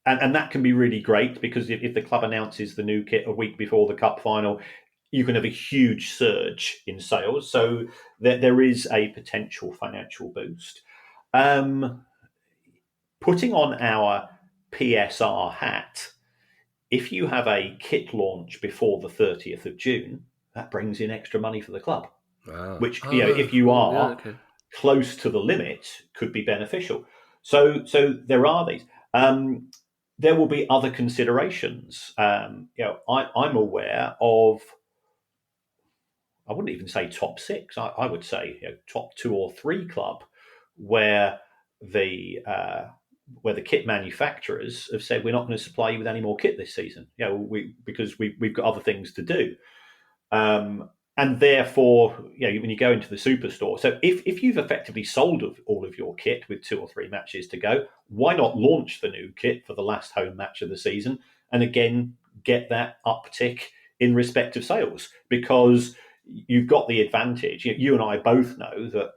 And that can be really great, because if the club announces the new kit a week before the cup final, you can have a huge surge in sales. So there is a potential financial boost. Putting on our PSR hat, if you have a kit launch before the 30th of June, that brings in extra money for the club, which, if you are close to the limit, could be beneficial. So there are these. There will be other considerations. I'm aware of, I wouldn't even say top six. I would say top 2 or 3 club where the kit manufacturers have said, we're not going to supply you with any more kit this season. Because we've got other things to do. And therefore, when you go into the superstore, so if you've effectively sold all of your kit with 2 or 3 matches to go, why not launch the new kit for the last home match of the season, and again get that uptick in respect of sales? Because you've got the advantage. You and I both know that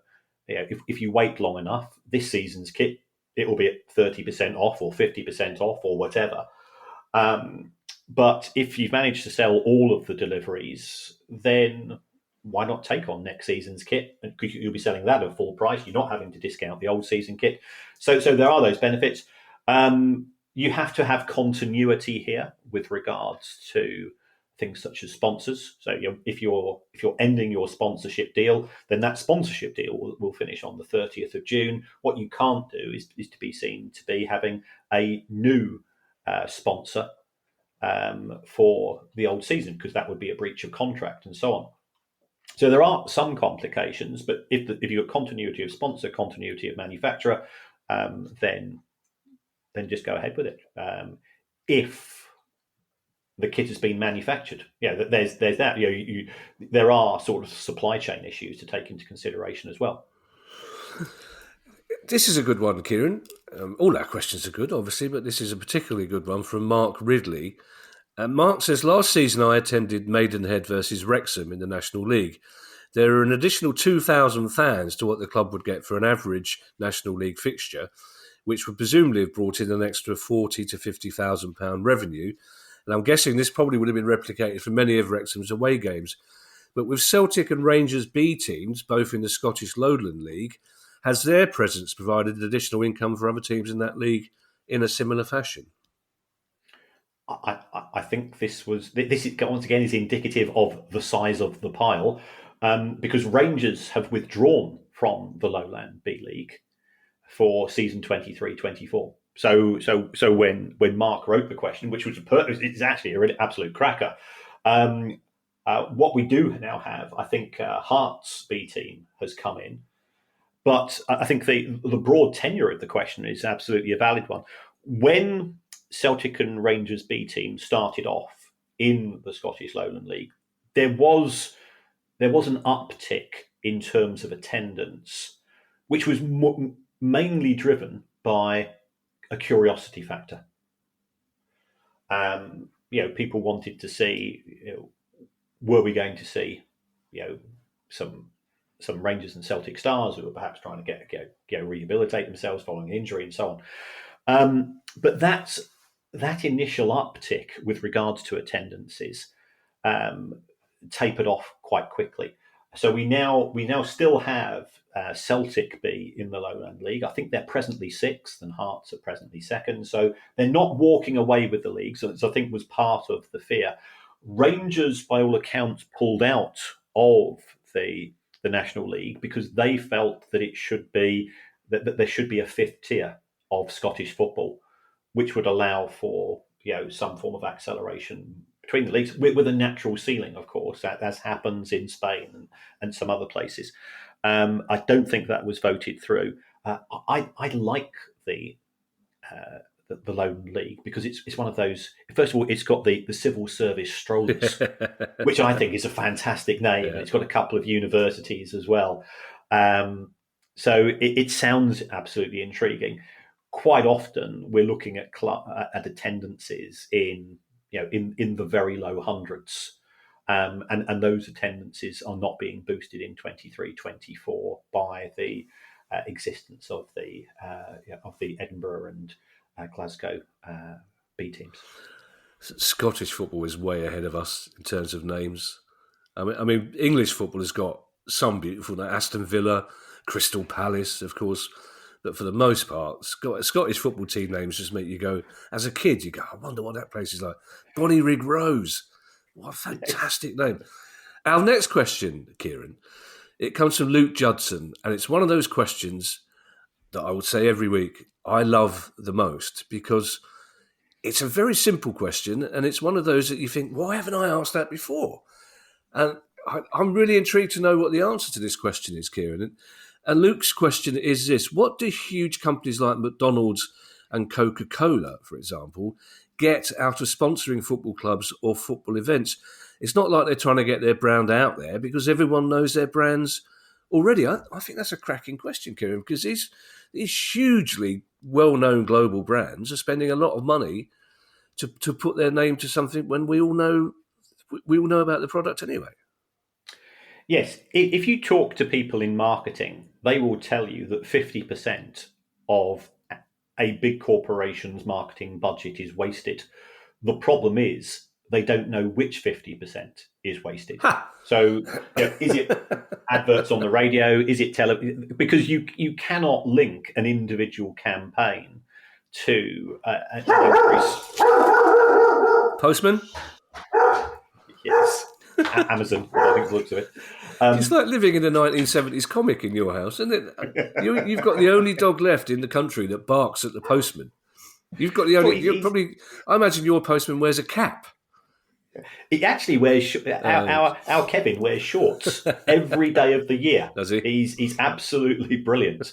if you wait long enough, this season's kit, it will be at 30% off or 50% off or whatever. But if you've managed to sell all of the deliveries, then why not take on next season's kit? Because you'll be selling that at full price. You're not having to discount the old season kit. So there are those benefits. You have to have continuity here with regards to things such as sponsors. So if you're ending your sponsorship deal, then that sponsorship deal will finish on the 30th of June. What you can't do is to be seen to be having a new sponsor for the old season, because that would be a breach of contract and so on. So there are some complications, but if you've got continuity of sponsor, continuity of manufacturer, then just go ahead with it. If the kit has been manufactured, there's that. There are sort of supply chain issues to take into consideration as well. This is a good one, Kieran. All our questions are good, obviously, but this is a particularly good one from Mark Ridley. Mark says, last season I attended Maidenhead versus Wrexham in the National League. There are an additional 2,000 fans to what the club would get for an average National League fixture, which would presumably have brought in an extra £40,000 to £50,000 revenue. And I'm guessing this probably would have been replicated for many of Wrexham's away games. But with Celtic and Rangers B teams, both in the Scottish Lowland League, has their presence provided additional income for other teams in that league in a similar fashion? I think this once again is indicative of the size of the pile, because Rangers have withdrawn from the Lowland B League for season 23-24. So when Mark wrote the question, which was it's actually an absolute cracker. What we do now have, I think, Hearts B team has come in, but I think the broad tenure of the question is absolutely a valid one. When Celtic and Rangers B team started off in the Scottish Lowland League, there was an uptick in terms of attendance, which was mainly driven by a curiosity factor. People wanted to see, were we going to see, some Rangers and Celtic stars who were perhaps trying to get rehabilitate themselves following injury and so on. But that initial uptick with regards to attendances tapered off quite quickly. So we now still have Celtic B in the Lowland League. I think they're presently sixth and Hearts are presently second. So they're not walking away with the league. So I think was part of the fear. Rangers, by all accounts, pulled out of the National League because they felt that that there should be a fifth tier of Scottish football, which would allow for some form of acceleration between the leagues with a natural ceiling, of course, as happens in Spain and some other places. I don't think that was voted through. I like the Lowland League because it's one of those. First of all, it's got the civil service strollers, which I think is a fantastic name. Yeah. It's got a couple of universities as well, so it sounds absolutely intriguing. Quite often, we're looking at attendances in the very low hundreds, and those attendances are not being boosted in 23-24 by the existence of the Edinburgh and Glasgow B teams. Scottish football is way ahead of us in terms of names. I mean, English football has got some beautiful names. Aston Villa, Crystal Palace, of course. But for the most part, Scottish football team names just make you go, as a kid, you go, I wonder what that place is like. Bonnyrigg Rose. What a fantastic name. Our next question, Kieran, it comes from Luke Judson, and it's one of those questions that I would say every week I love the most because it's a very simple question, and it's one of those that you think, why haven't I asked that before? And I'm really intrigued to know what the answer to this question is, Kieran. And Luke's question is this: what do huge companies like McDonald's and Coca-Cola, for example, get out of sponsoring football clubs or football events? It's not like they're trying to get their brand out there because everyone knows their brands already. I think that's a cracking question, Kieran, because these hugely well-known global brands are spending a lot of money to put their name to something when we all know about the product anyway. Yes, if you talk to people in marketing, they will tell you that 50% of a big corporation's marketing budget is wasted. The problem is they don't know which 50% is wasted. Ha! So, is it adverts on the radio? Is it television? Because you cannot link an individual campaign to an increase. Postman? Yes. Amazon, I think the looks of it. It's like living in a 1970s comic in your house, isn't it? You've got the only dog left in the country that barks at the postman. You've got the only. You're probably. I imagine your postman wears a cap. He actually wears our Kevin wears shorts every day of the year. Does he? He's absolutely brilliant.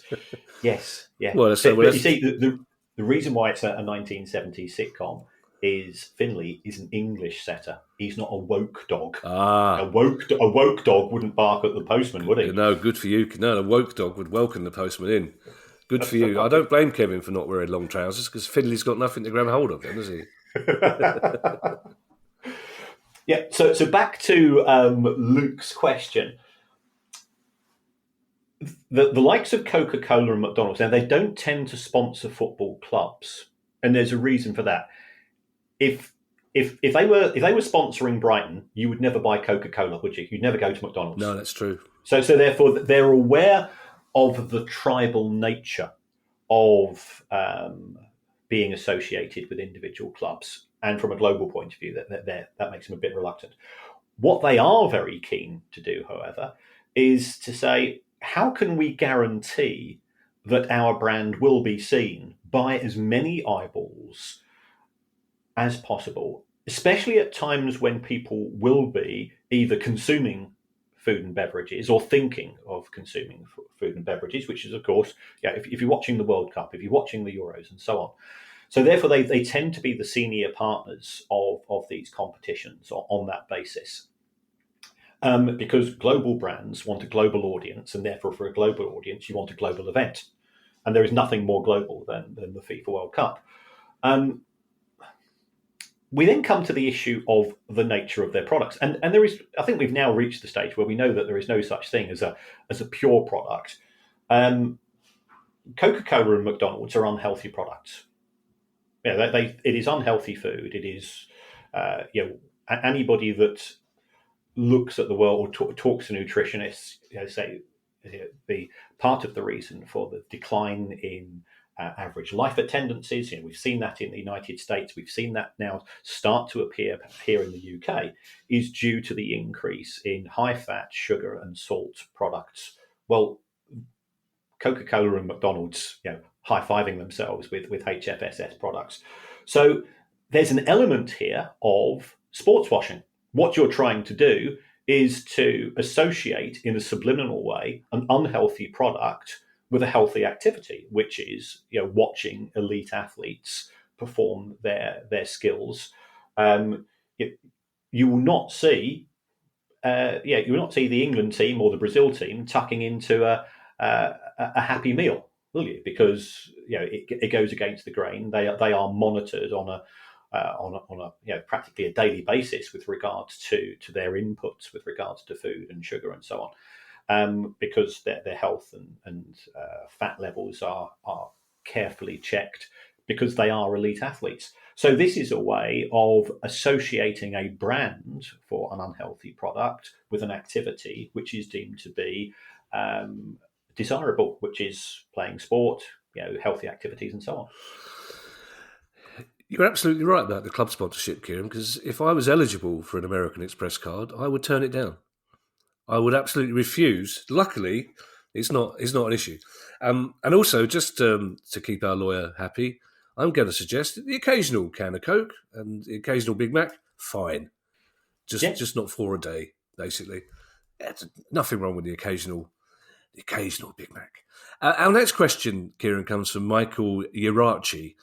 Yes, yeah. Well, but you see, the reason why it's a 1970s sitcom is Finley is an English setter. He's not a woke dog. A woke dog wouldn't bark at the postman, would he? No, good for you. No, a woke dog would welcome the postman in. Good for you. I don't blame Kevin for not wearing long trousers because Finley's got nothing to grab hold of, then, has he? Yeah. So back to Luke's question. The likes of Coca-Cola and McDonald's, now they don't tend to sponsor football clubs, and there's a reason for that. If they were sponsoring Brighton, you would never buy Coca-Cola, would you? You'd never go to McDonald's. No, that's true. So therefore, they're aware of the tribal nature of being associated with individual clubs, and from a global point of view, that makes them a bit reluctant. What they are very keen to do, however, is to say, how can we guarantee that our brand will be seen by as many eyeballs as possible, especially at times when people will be either consuming food and beverages or thinking of consuming food and beverages, which is, of course, if you're watching the World Cup, if you're watching the Euros and so on. So therefore, they tend to be the senior partners of these competitions on that basis. Because global brands want a global audience, and therefore for a global audience, you want a global event. And there is nothing more global than the FIFA World Cup. We then come to the issue of the nature of their products. And there is, I think we've now reached the stage where we know that there is no such thing as a pure product. Coca-Cola and McDonald's are unhealthy products. It is unhealthy food. It is, anybody that looks at the world or talks to nutritionists, say the part of the reason for the decline in average life attendancies. We've seen that in the United States. We've seen that now start to appear here in the UK, is due to the increase in high-fat, sugar and salt products. Well, Coca-Cola and McDonald's, high-fiving themselves with HFSS products. So there's an element here of sports washing. What you're trying to do is to associate in a subliminal way an unhealthy product with a healthy activity, which is watching elite athletes perform their skills. You will not see, you will not see the England team or the Brazil team tucking into a Happy Meal, will you? Because it goes against the grain. They are monitored on a practically a daily basis with regards to their inputs, with regards to food and sugar and so on, because their health and fat levels are carefully checked, because they are elite athletes. So this is a way of associating a brand for an unhealthy product with an activity which is deemed to be desirable, which is playing sport, healthy activities and so on. You're absolutely right about the club sponsorship, Kieran, because if I was eligible for an American Express card, I would turn it down. I would absolutely refuse. Luckily, it's not an issue. And also, just to keep our lawyer happy, I'm going to suggest the occasional can of Coke and the occasional Big Mac, fine. Just not 4 a day, basically. There's nothing wrong with the occasional Big Mac. Our next question, Kieran, comes from Michael Urlich.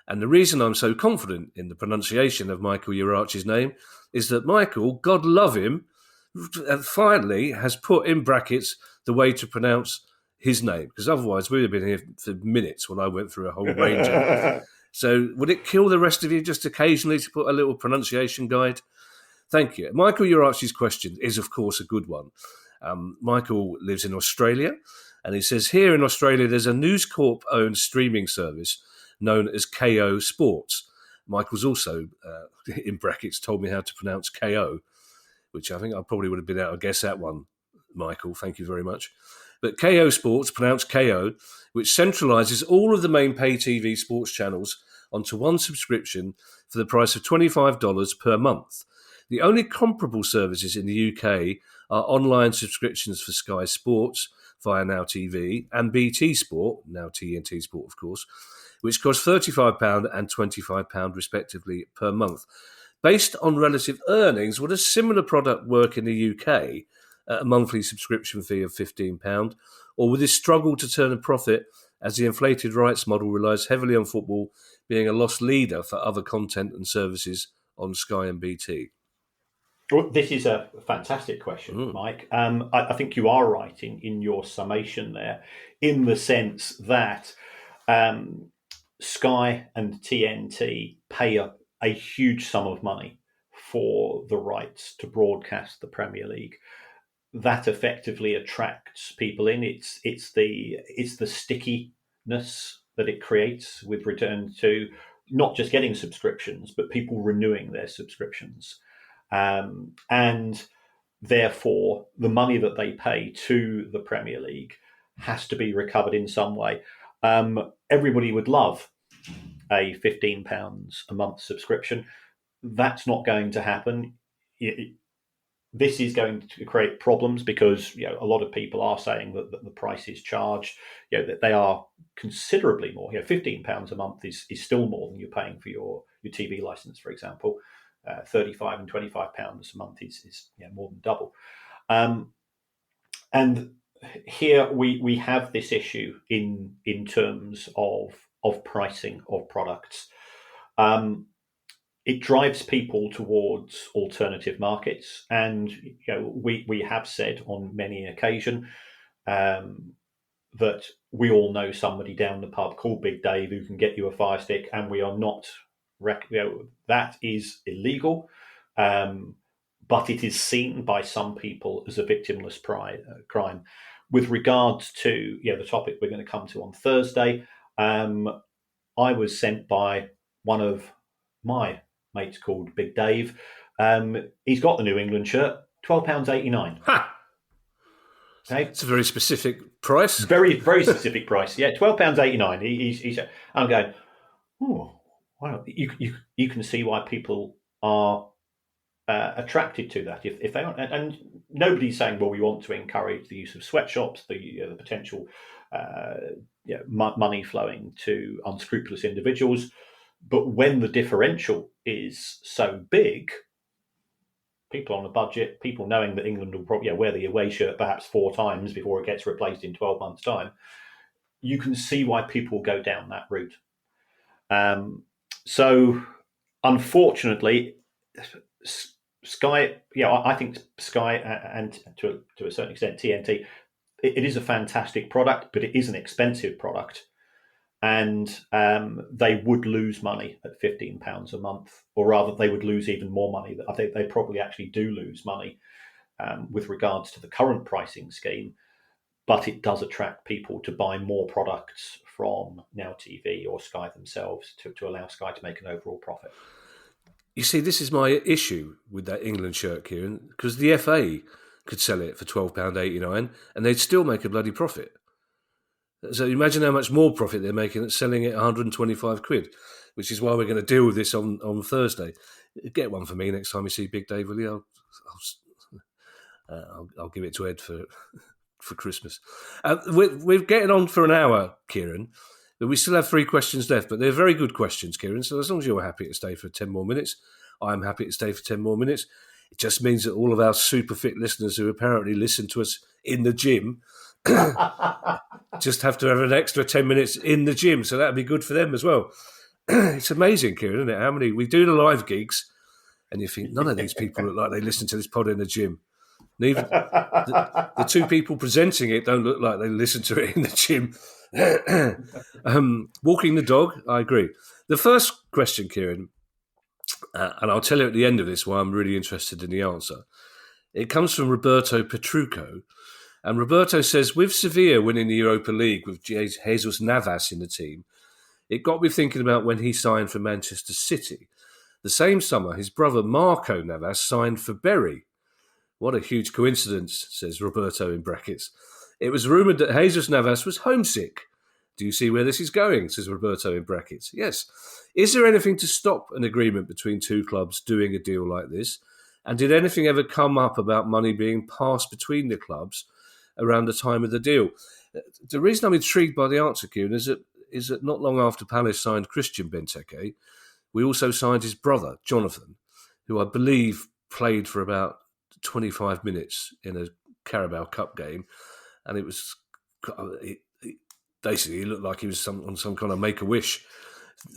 And the reason I'm so confident in the pronunciation of Michael Urlich's name is that Michael, God love him, finally has put in brackets the way to pronounce his name, because otherwise we'd have been here for minutes when I went through a whole range of it. So would it kill the rest of you just occasionally to put a little pronunciation guide? Thank you. Michael Urlich's question is, of course, a good one. Michael lives in Australia, and he says, here in Australia there's a News Corp-owned streaming service known as Kayo Sports. Michael's also, in brackets, told me how to pronounce KO, which I think I probably would have been able to guess that one, Michael. Thank you very much. But Kayo Sports, pronounced KO, which centralises all of the main pay TV sports channels onto one subscription for the price of $25 per month. The only comparable services in the UK are online subscriptions for Sky Sports via Now TV and BT Sport, now TNT Sport of course, which cost £35 and £25 respectively per month. Based on relative earnings, would a similar product work in the UK at a monthly subscription fee of £15, or would this struggle to turn a profit as the inflated rights model relies heavily on football being a loss leader for other content and services on Sky and BT? Well, this is a fantastic question, Mike. I think you are right in your summation there, in the sense that Sky and TNT pay a huge sum of money for the rights to broadcast the Premier League. That effectively attracts people in. It's the stickiness that it creates with return to not just getting subscriptions, but people renewing their subscriptions. And therefore, the money that they pay to the Premier League has to be recovered in some way. Everybody would love a £15 a month subscription. That's not going to happen. This is going to create problems because a lot of people are saying that the prices charged, that they are considerably more. £15 a month is still more than you're paying for your TV license, for example. £35 and £25 a month is more than double. And here we have this issue in terms of pricing of products. It drives people towards alternative markets, and we have said on many occasions that we all know somebody down the pub called Big Dave who can get you a Fire Stick, and we are not. That is illegal, but it is seen by some people as a victimless crime. With regards to the topic we're going to come to on Thursday, I was sent by one of my mates called Big Dave. He's got the New England shirt, £12.89. Ha! Okay. It's a very specific price. Very, very specific price. Yeah, £12.89. He's I'm going, oh. Wow, you can see why people are attracted to that if they aren't, and nobody's saying, well, we want to encourage the use of sweatshops, the potential money flowing to unscrupulous individuals, but when the differential is so big, people on a budget, people knowing that England will probably wear the away shirt perhaps 4 times before it gets replaced in 12 months' time, you can see why people go down that route. So, unfortunately, Sky, I think Sky and to a certain extent TNT, it is a fantastic product, but it is an expensive product, and they would lose money at £15 a month, or rather, they would lose even more money. I think they probably actually do lose money with regards to the current pricing scheme, but it does attract people to buy more products from Now TV or Sky themselves to allow Sky to make an overall profit. You see, this is my issue with that England shirt, Kieran, because the FA could sell it for £12.89 and they'd still make a bloody profit. So imagine how much more profit they're making at selling it £125, which is why we're going to deal with this on Thursday. Get one for me next time you see Big Dave, will you? I'll give it to Ed for Christmas. We're getting on for an hour, Kieran, but we still have 3 questions left, but they're very good questions, Kieran, so as long as you're happy to stay for 10 more minutes, I'm happy to stay for 10 more minutes. It just means that all of our super fit listeners who apparently listen to us in the gym just have to have an extra 10 minutes in the gym, so that'd be good for them as well. It's amazing, Kieran, isn't it? How many we do the live gigs, and you think none of these people look like they listen to this pod in the gym. And even the 2 people presenting it don't look like they listen to it in the gym. Walking the dog, I agree. The first question, Kieran, and I'll tell you at the end of this why I'm really interested in the answer. It comes from Roberto Petrucco. And Roberto says, with Sevilla winning the Europa League with Jesus Navas in the team, It got me thinking about when he signed for Manchester City. The same summer, his brother Marco Navas signed for Bury. What a huge coincidence, says Roberto in brackets. It was rumoured that Jesus Navas was homesick. Do you see where this is going, says Roberto in brackets. Yes. Is there anything to stop an agreement between two clubs doing a deal like this? And did anything ever come up about money being passed between the clubs around the time of the deal? The reason I'm intrigued by the answer, Kieran, is that not long after Palace signed Christian Benteke, we also signed his brother, Jonathan, who I believe played for about 25 minutes in a Carabao Cup game. And it was basically, he looked like he was on some kind of Make-A-Wish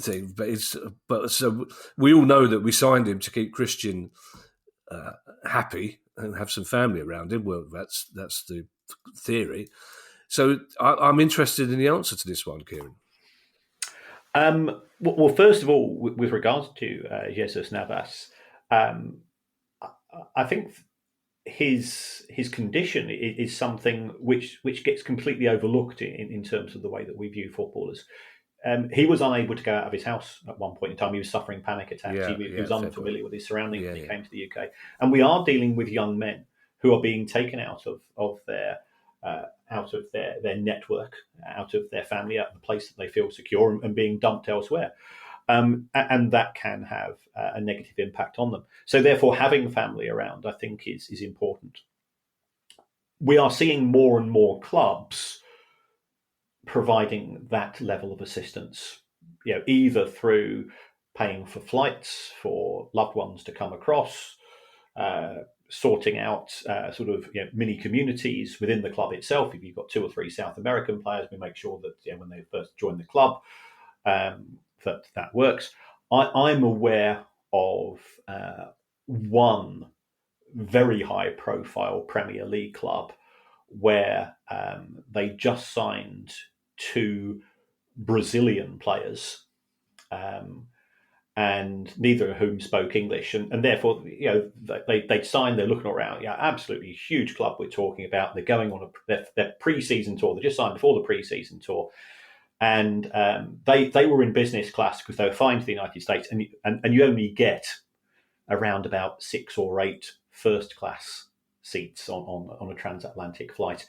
thing. But so we all know that we signed him to keep Christian happy and have some family around him. Well, that's the theory. So I'm interested in the answer to this one, Kieran. Well, first of all, with regards to Jesus Navas, I think his condition is something which gets completely overlooked in terms of the way that we view footballers. He was unable to go out of his house at one point in time. He was suffering panic attacks. He was unfamiliar with his surroundings when he came to the UK. And we are dealing with young men who are being taken out of their network, out of their family, out of the place that they feel secure, and being dumped elsewhere. And that can have a negative impact on them. So therefore, having family around, I think, is important. We are seeing more and more clubs providing that level of assistance, either through paying for flights for loved ones to come across, sorting out mini communities within the club itself. If you've got 2 or 3 South American players, we make sure that when they first join the club, that works. I'm aware of one very high-profile Premier League club where they just signed 2 Brazilian players, and neither of whom spoke English, and therefore they'd signed. They're looking around, absolutely huge club we're talking about. They're going on their pre-season tour. They just signed before the pre-season tour. And they were in business class because they were flying to the United States, and you only get around about 6 or 8 first class seats on a transatlantic flight.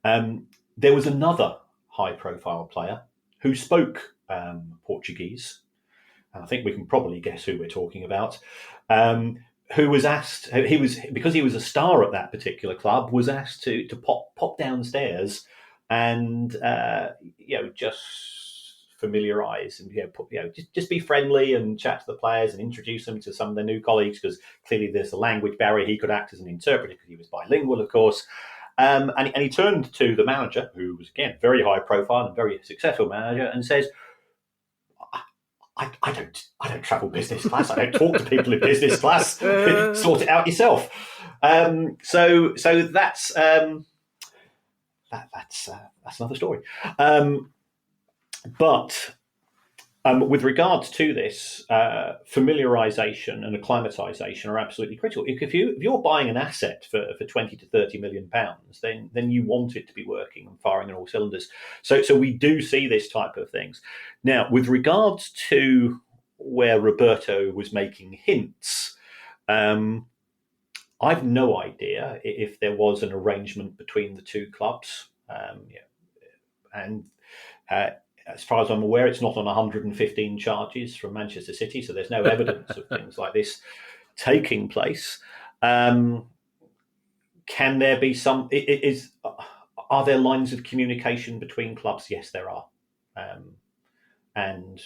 There was another high profile player who spoke Portuguese, and I think we can probably guess who we're talking about. Who was asked? Because he was a star at that particular club, was asked to pop downstairs and just familiarise and just be friendly and chat to the players and introduce them to some of their new colleagues, because clearly there's a language barrier. He could act as an interpreter because he was bilingual, of course. And he turned to the manager, who was again very high profile and very successful manager, and says, I don't travel business class. I don't talk to people in business class. Sort it out yourself. So that's another story. But with regards to this, familiarisation and acclimatisation are absolutely critical. If you're buying an asset for 20 to 30 million pounds, then you want it to be working and firing on all cylinders. So we do see this type of things. Now, with regards to where Roberto was making hints, I've no idea if there was an arrangement between the two clubs. As far as I'm aware, it's not on 115 charges from Manchester City, so there's no evidence of things like this taking place. Can there be some? Are there lines of communication between clubs? Yes, there are. And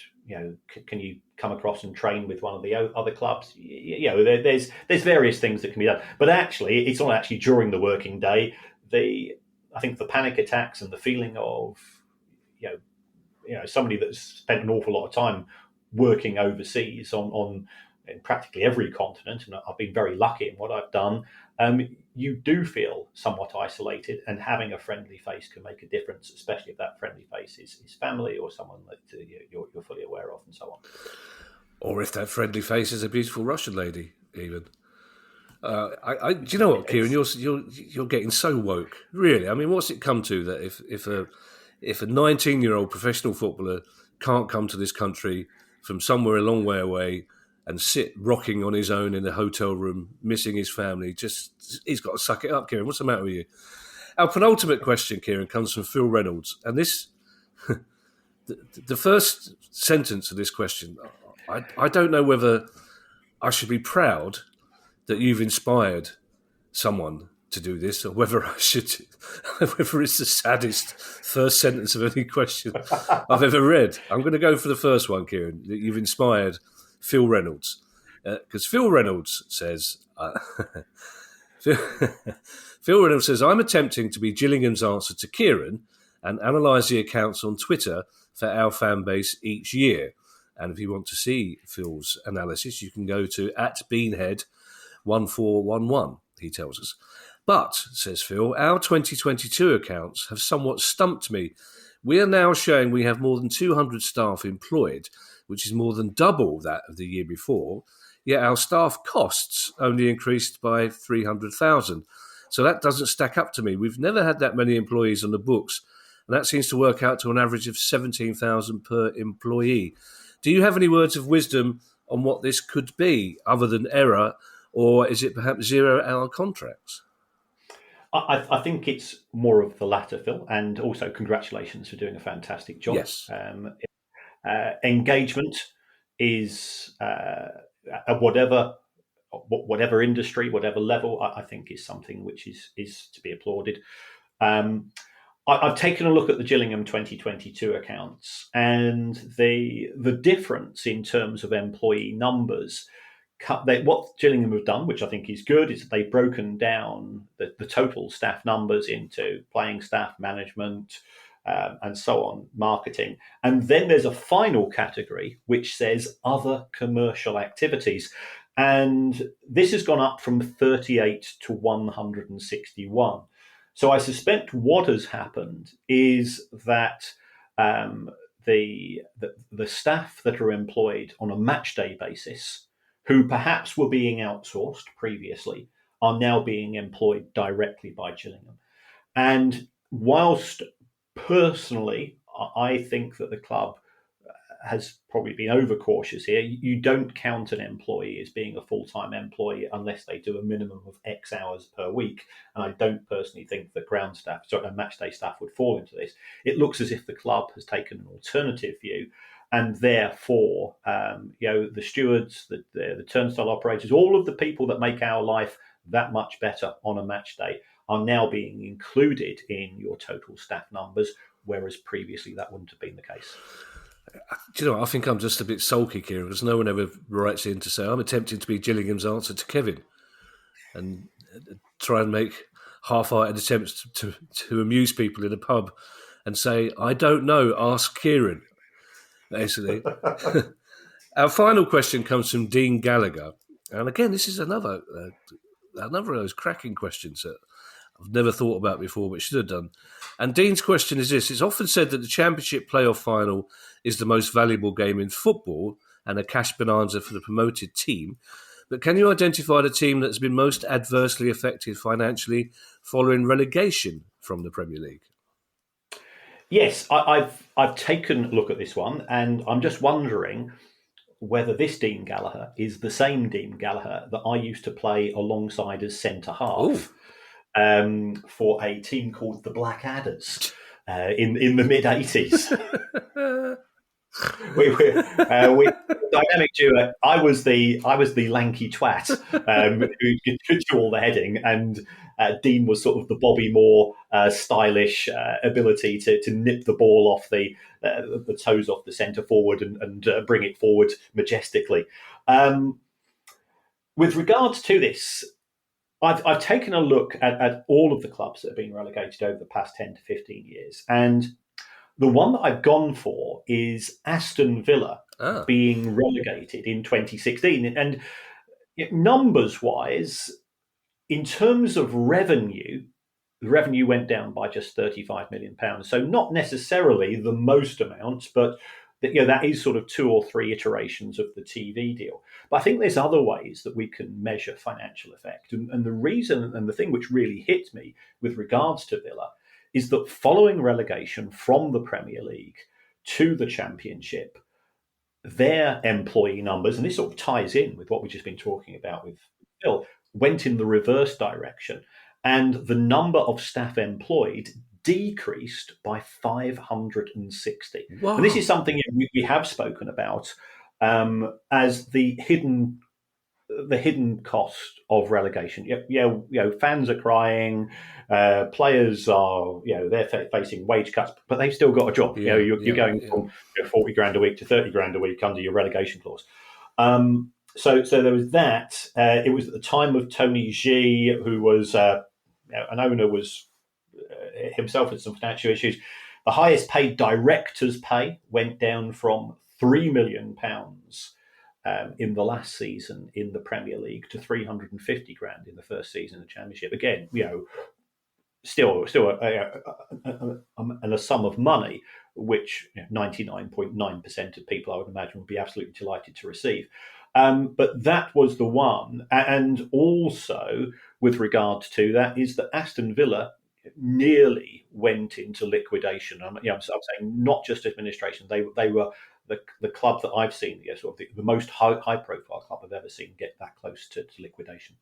can you come across and train with one of the other clubs? There's various things that can be done. But actually, it's not actually during the working day. I think the panic attacks and the feeling of somebody that's spent an awful lot of time working overseas on in practically every continent, and I've been very lucky in what I've done, you do feel somewhat isolated, and having a friendly face can make a difference, especially if that friendly face is family or someone that you're fully aware of, and so on. Or if that friendly face is a beautiful Russian lady, even. Do you know what, Kieran? You're getting so woke. Really, I mean, what's it come to that if a 19-year-old professional footballer can't come to this country from somewhere a long way away and sit rocking on his own in a hotel room, missing his family. He's got to suck it up, Kieran. What's the matter with you? Our penultimate question, Kieran, comes from Phil Reynolds. And this, the first sentence of this question, I don't know whether I should be proud that you've inspired someone to do this, or whether whether it's the saddest first sentence of any question I've ever read. I'm going to go for the first one, Kieran, that you've inspired Phil Reynolds. Because Phil Reynolds says, Phil Reynolds says, I'm attempting to be Gillingham's answer to Kieran and analyse the accounts on Twitter for our fan base each year. And if you want to see Phil's analysis, you can go to @Beanhead1411, he tells us. But, says Phil, our 2022 accounts have somewhat stumped me. We are now showing we have more than 200 staff employed, which is more than double that of the year before, yet our staff costs only increased by 300,000. So that doesn't stack up to me. We've never had that many employees on the books, and that seems to work out to an average of 17,000 per employee. Do you have any words of wisdom on what this could be, other than error, or is it perhaps 0-hour contracts? I think it's more of the latter, Phil, and also congratulations for doing a fantastic job. Yes. Engagement is at whatever industry, whatever level, I think is something which is to be applauded. I've taken a look at the Gillingham 2022 accounts, and the difference in terms of employee numbers. What Gillingham have done, which I think is good, is that they've broken down the total staff numbers into playing staff, management, and so on, marketing. And then there's a final category which says other commercial activities. And this has gone up from 38 to 161. So I suspect what has happened is that the staff that are employed on a match day basis, who perhaps were being outsourced previously, are now being employed directly by Gillingham. And whilst personally I think that the club has probably been overcautious here, you don't count an employee as being a full-time employee unless they do a minimum of X hours per week. And I don't personally think that ground staff, match day staff would fall into this. It looks as if the club has taken an alternative view, and therefore, the stewards, the turnstile operators, all of the people that make our life that much better on a match day are now being included in your total staff numbers, whereas previously that wouldn't have been the case. Do you know, I think I'm just a bit sulky, Kieran, because no one ever writes in to say I'm attempting to be Gillingham's answer to Kevin and try and make half-hearted attempts to amuse people in a pub and say, I don't know, ask Kieran. Basically. Our final question comes from Dean Gallagher. And again, this is another of those cracking questions that I've never thought about before, but should have done. And Dean's question is this. It's often said that the Championship playoff final is the most valuable game in football and a cash bonanza for the promoted team. But can you identify the team that's been most adversely affected financially following relegation from the Premier League? Yes, I've taken a look at this one, and I'm just wondering whether this Dean Gallagher is the same Dean Gallagher that I used to play alongside as centre half for a team called the Blackadders in the mid '80s. we dynamic duo. I was the lanky twat who could do all the heading, and Dean was sort of the Bobby Moore stylish ability to nip the ball off the toes off the centre forward and bring it forward majestically. With regards to this, I've taken a look at all of the clubs that have been relegated over the past 10 to 15 years, and the one that I've gone for is Aston Villa being relegated in 2016. And numbers-wise, in terms of revenue, the revenue went down by just £35 million. So not necessarily the most amount, but that is sort of 2 or 3 iterations of the TV deal. But I think there's other ways that we can measure financial effect. And the reason and the thing which really hit me with regards to Villa is that following relegation from the Premier League to the Championship, their employee numbers, and this sort of ties in with what we've just been talking about with Phil, went in the reverse direction. And the number of staff employed decreased by 560. Wow. And this is something we have spoken about as the hidden cost of relegation. Fans are crying, players are, they're facing wage cuts, but they've still got a job. You're going from 40 grand a week to 30 grand a week under your relegation clause. So there was that. It was at the time of Tony G, who was an owner, was himself had some financial issues. The highest paid director's pay went down from £3 million in the last season in the Premier League to 350 grand in the first season of the Championship. Again, still a sum of money, which 99.9% of people, I would imagine, would be absolutely delighted to receive. But that was the one. And also, with regard to that, is that Aston Villa nearly went into liquidation. I'm saying not just administration. They were the club that I've seen, the most high-profile club I've ever seen get that close to liquidation.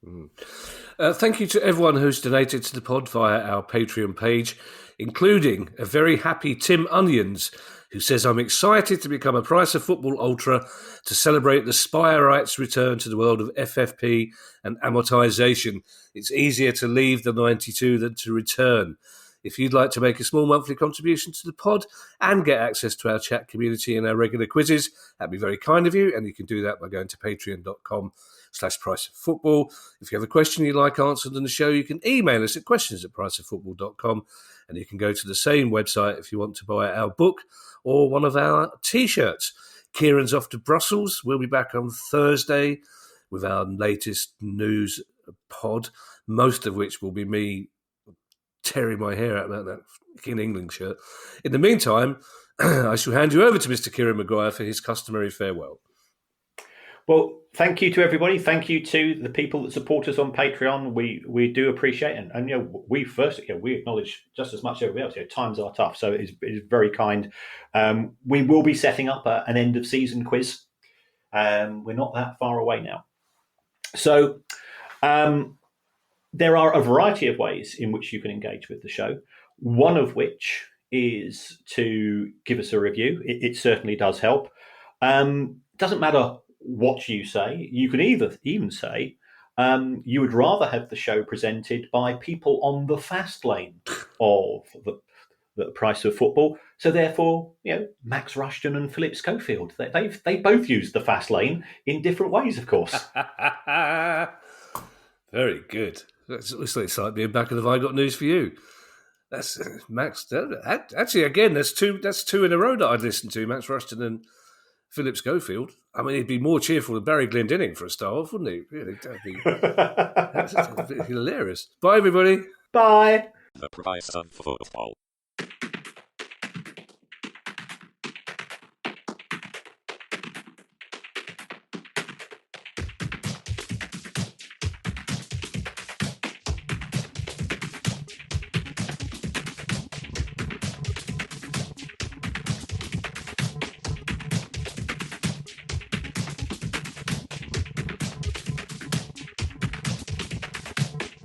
Thank you to everyone who's donated to the pod via our Patreon page, including a very happy Tim Onions, who says, I'm excited to become a Price of Football Ultra to celebrate the Spireites' return to the world of FFP and amortisation. It's easier to leave the 92 than to return. If you'd like to make a small monthly contribution to the pod and get access to our chat community and our regular quizzes, that'd be very kind of you, and you can do that by going to patreon.com/priceoffootball. If you have a question you'd like answered on the show, you can email us at questions@priceoffootball.com, and you can go to the same website if you want to buy our book or one of our T-shirts. Kieran's off to Brussels. We'll be back on Thursday with our latest news pod, most of which will be me tearing my hair out about that fucking England shirt. In the meantime, I shall hand you over to Mr. Kieran Maguire for his customary farewell. Well, thank you to everybody. Thank you to the people that support us on Patreon. We do appreciate it. And we acknowledge just as much as everybody else. Times are tough, so it is very kind. We will be setting up an end of season quiz. We're not that far away now. So there are a variety of ways in which you can engage with the show, one of which is to give us a review. It certainly does help. Doesn't matter what you say. You can even say you would rather have the show presented by people on the fast lane of the Price of Football. So therefore, Max Rushton and Philip Schofield, they both use the fast lane in different ways, of course. Very good. It's like being back in the I Got News for You. That's Max. Actually, again, that's two in a row that I'd listen to, Max Rushton and Philip Schofield. I mean, he'd be more cheerful than Barry Glendinning for a start off, wouldn't he? Really, that'd be hilarious. Bye, everybody. Bye. The Price of Football.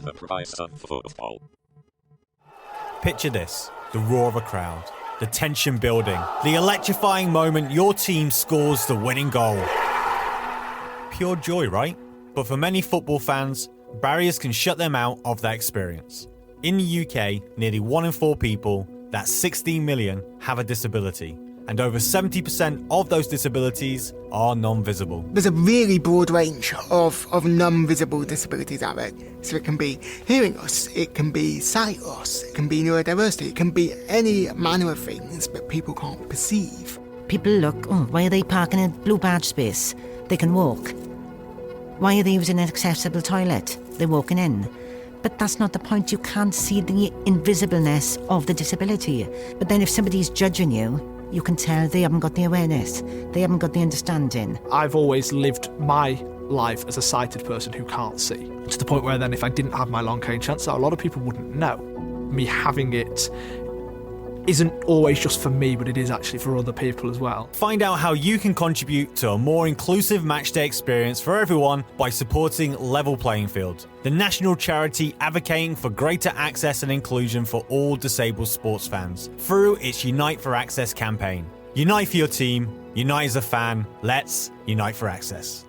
The Price of Football. Picture this, the roar of a crowd, the tension building, the electrifying moment your team scores the winning goal. Pure joy, right? But for many football fans, barriers can shut them out of that experience. In the UK, nearly 1 in 4 people, that's 16 million, have a disability. And over 70% of those disabilities are non-visible. There's a really broad range of non-visible disabilities out there. So it can be hearing loss, it can be sight loss, it can be neurodiversity, it can be any manner of things that people can't perceive. People look, why are they parking in blue badge space? They can walk. Why are they using an accessible toilet? They're walking in. But that's not the point. You can't see the invisibleness of the disability. But then if somebody's judging you, you can tell they haven't got the awareness, they haven't got the understanding. I've always lived my life as a sighted person who can't see, to the point where then if I didn't have my long cane, chances are a lot of people wouldn't know. Me having it isn't always just for me, but it is actually for other people as well. Find out how you can contribute to a more inclusive matchday experience for everyone by supporting Level Playing Field, the national charity advocating for greater access and inclusion for all disabled sports fans, through its Unite for Access campaign. Unite for your team, unite as a fan, let's unite for access.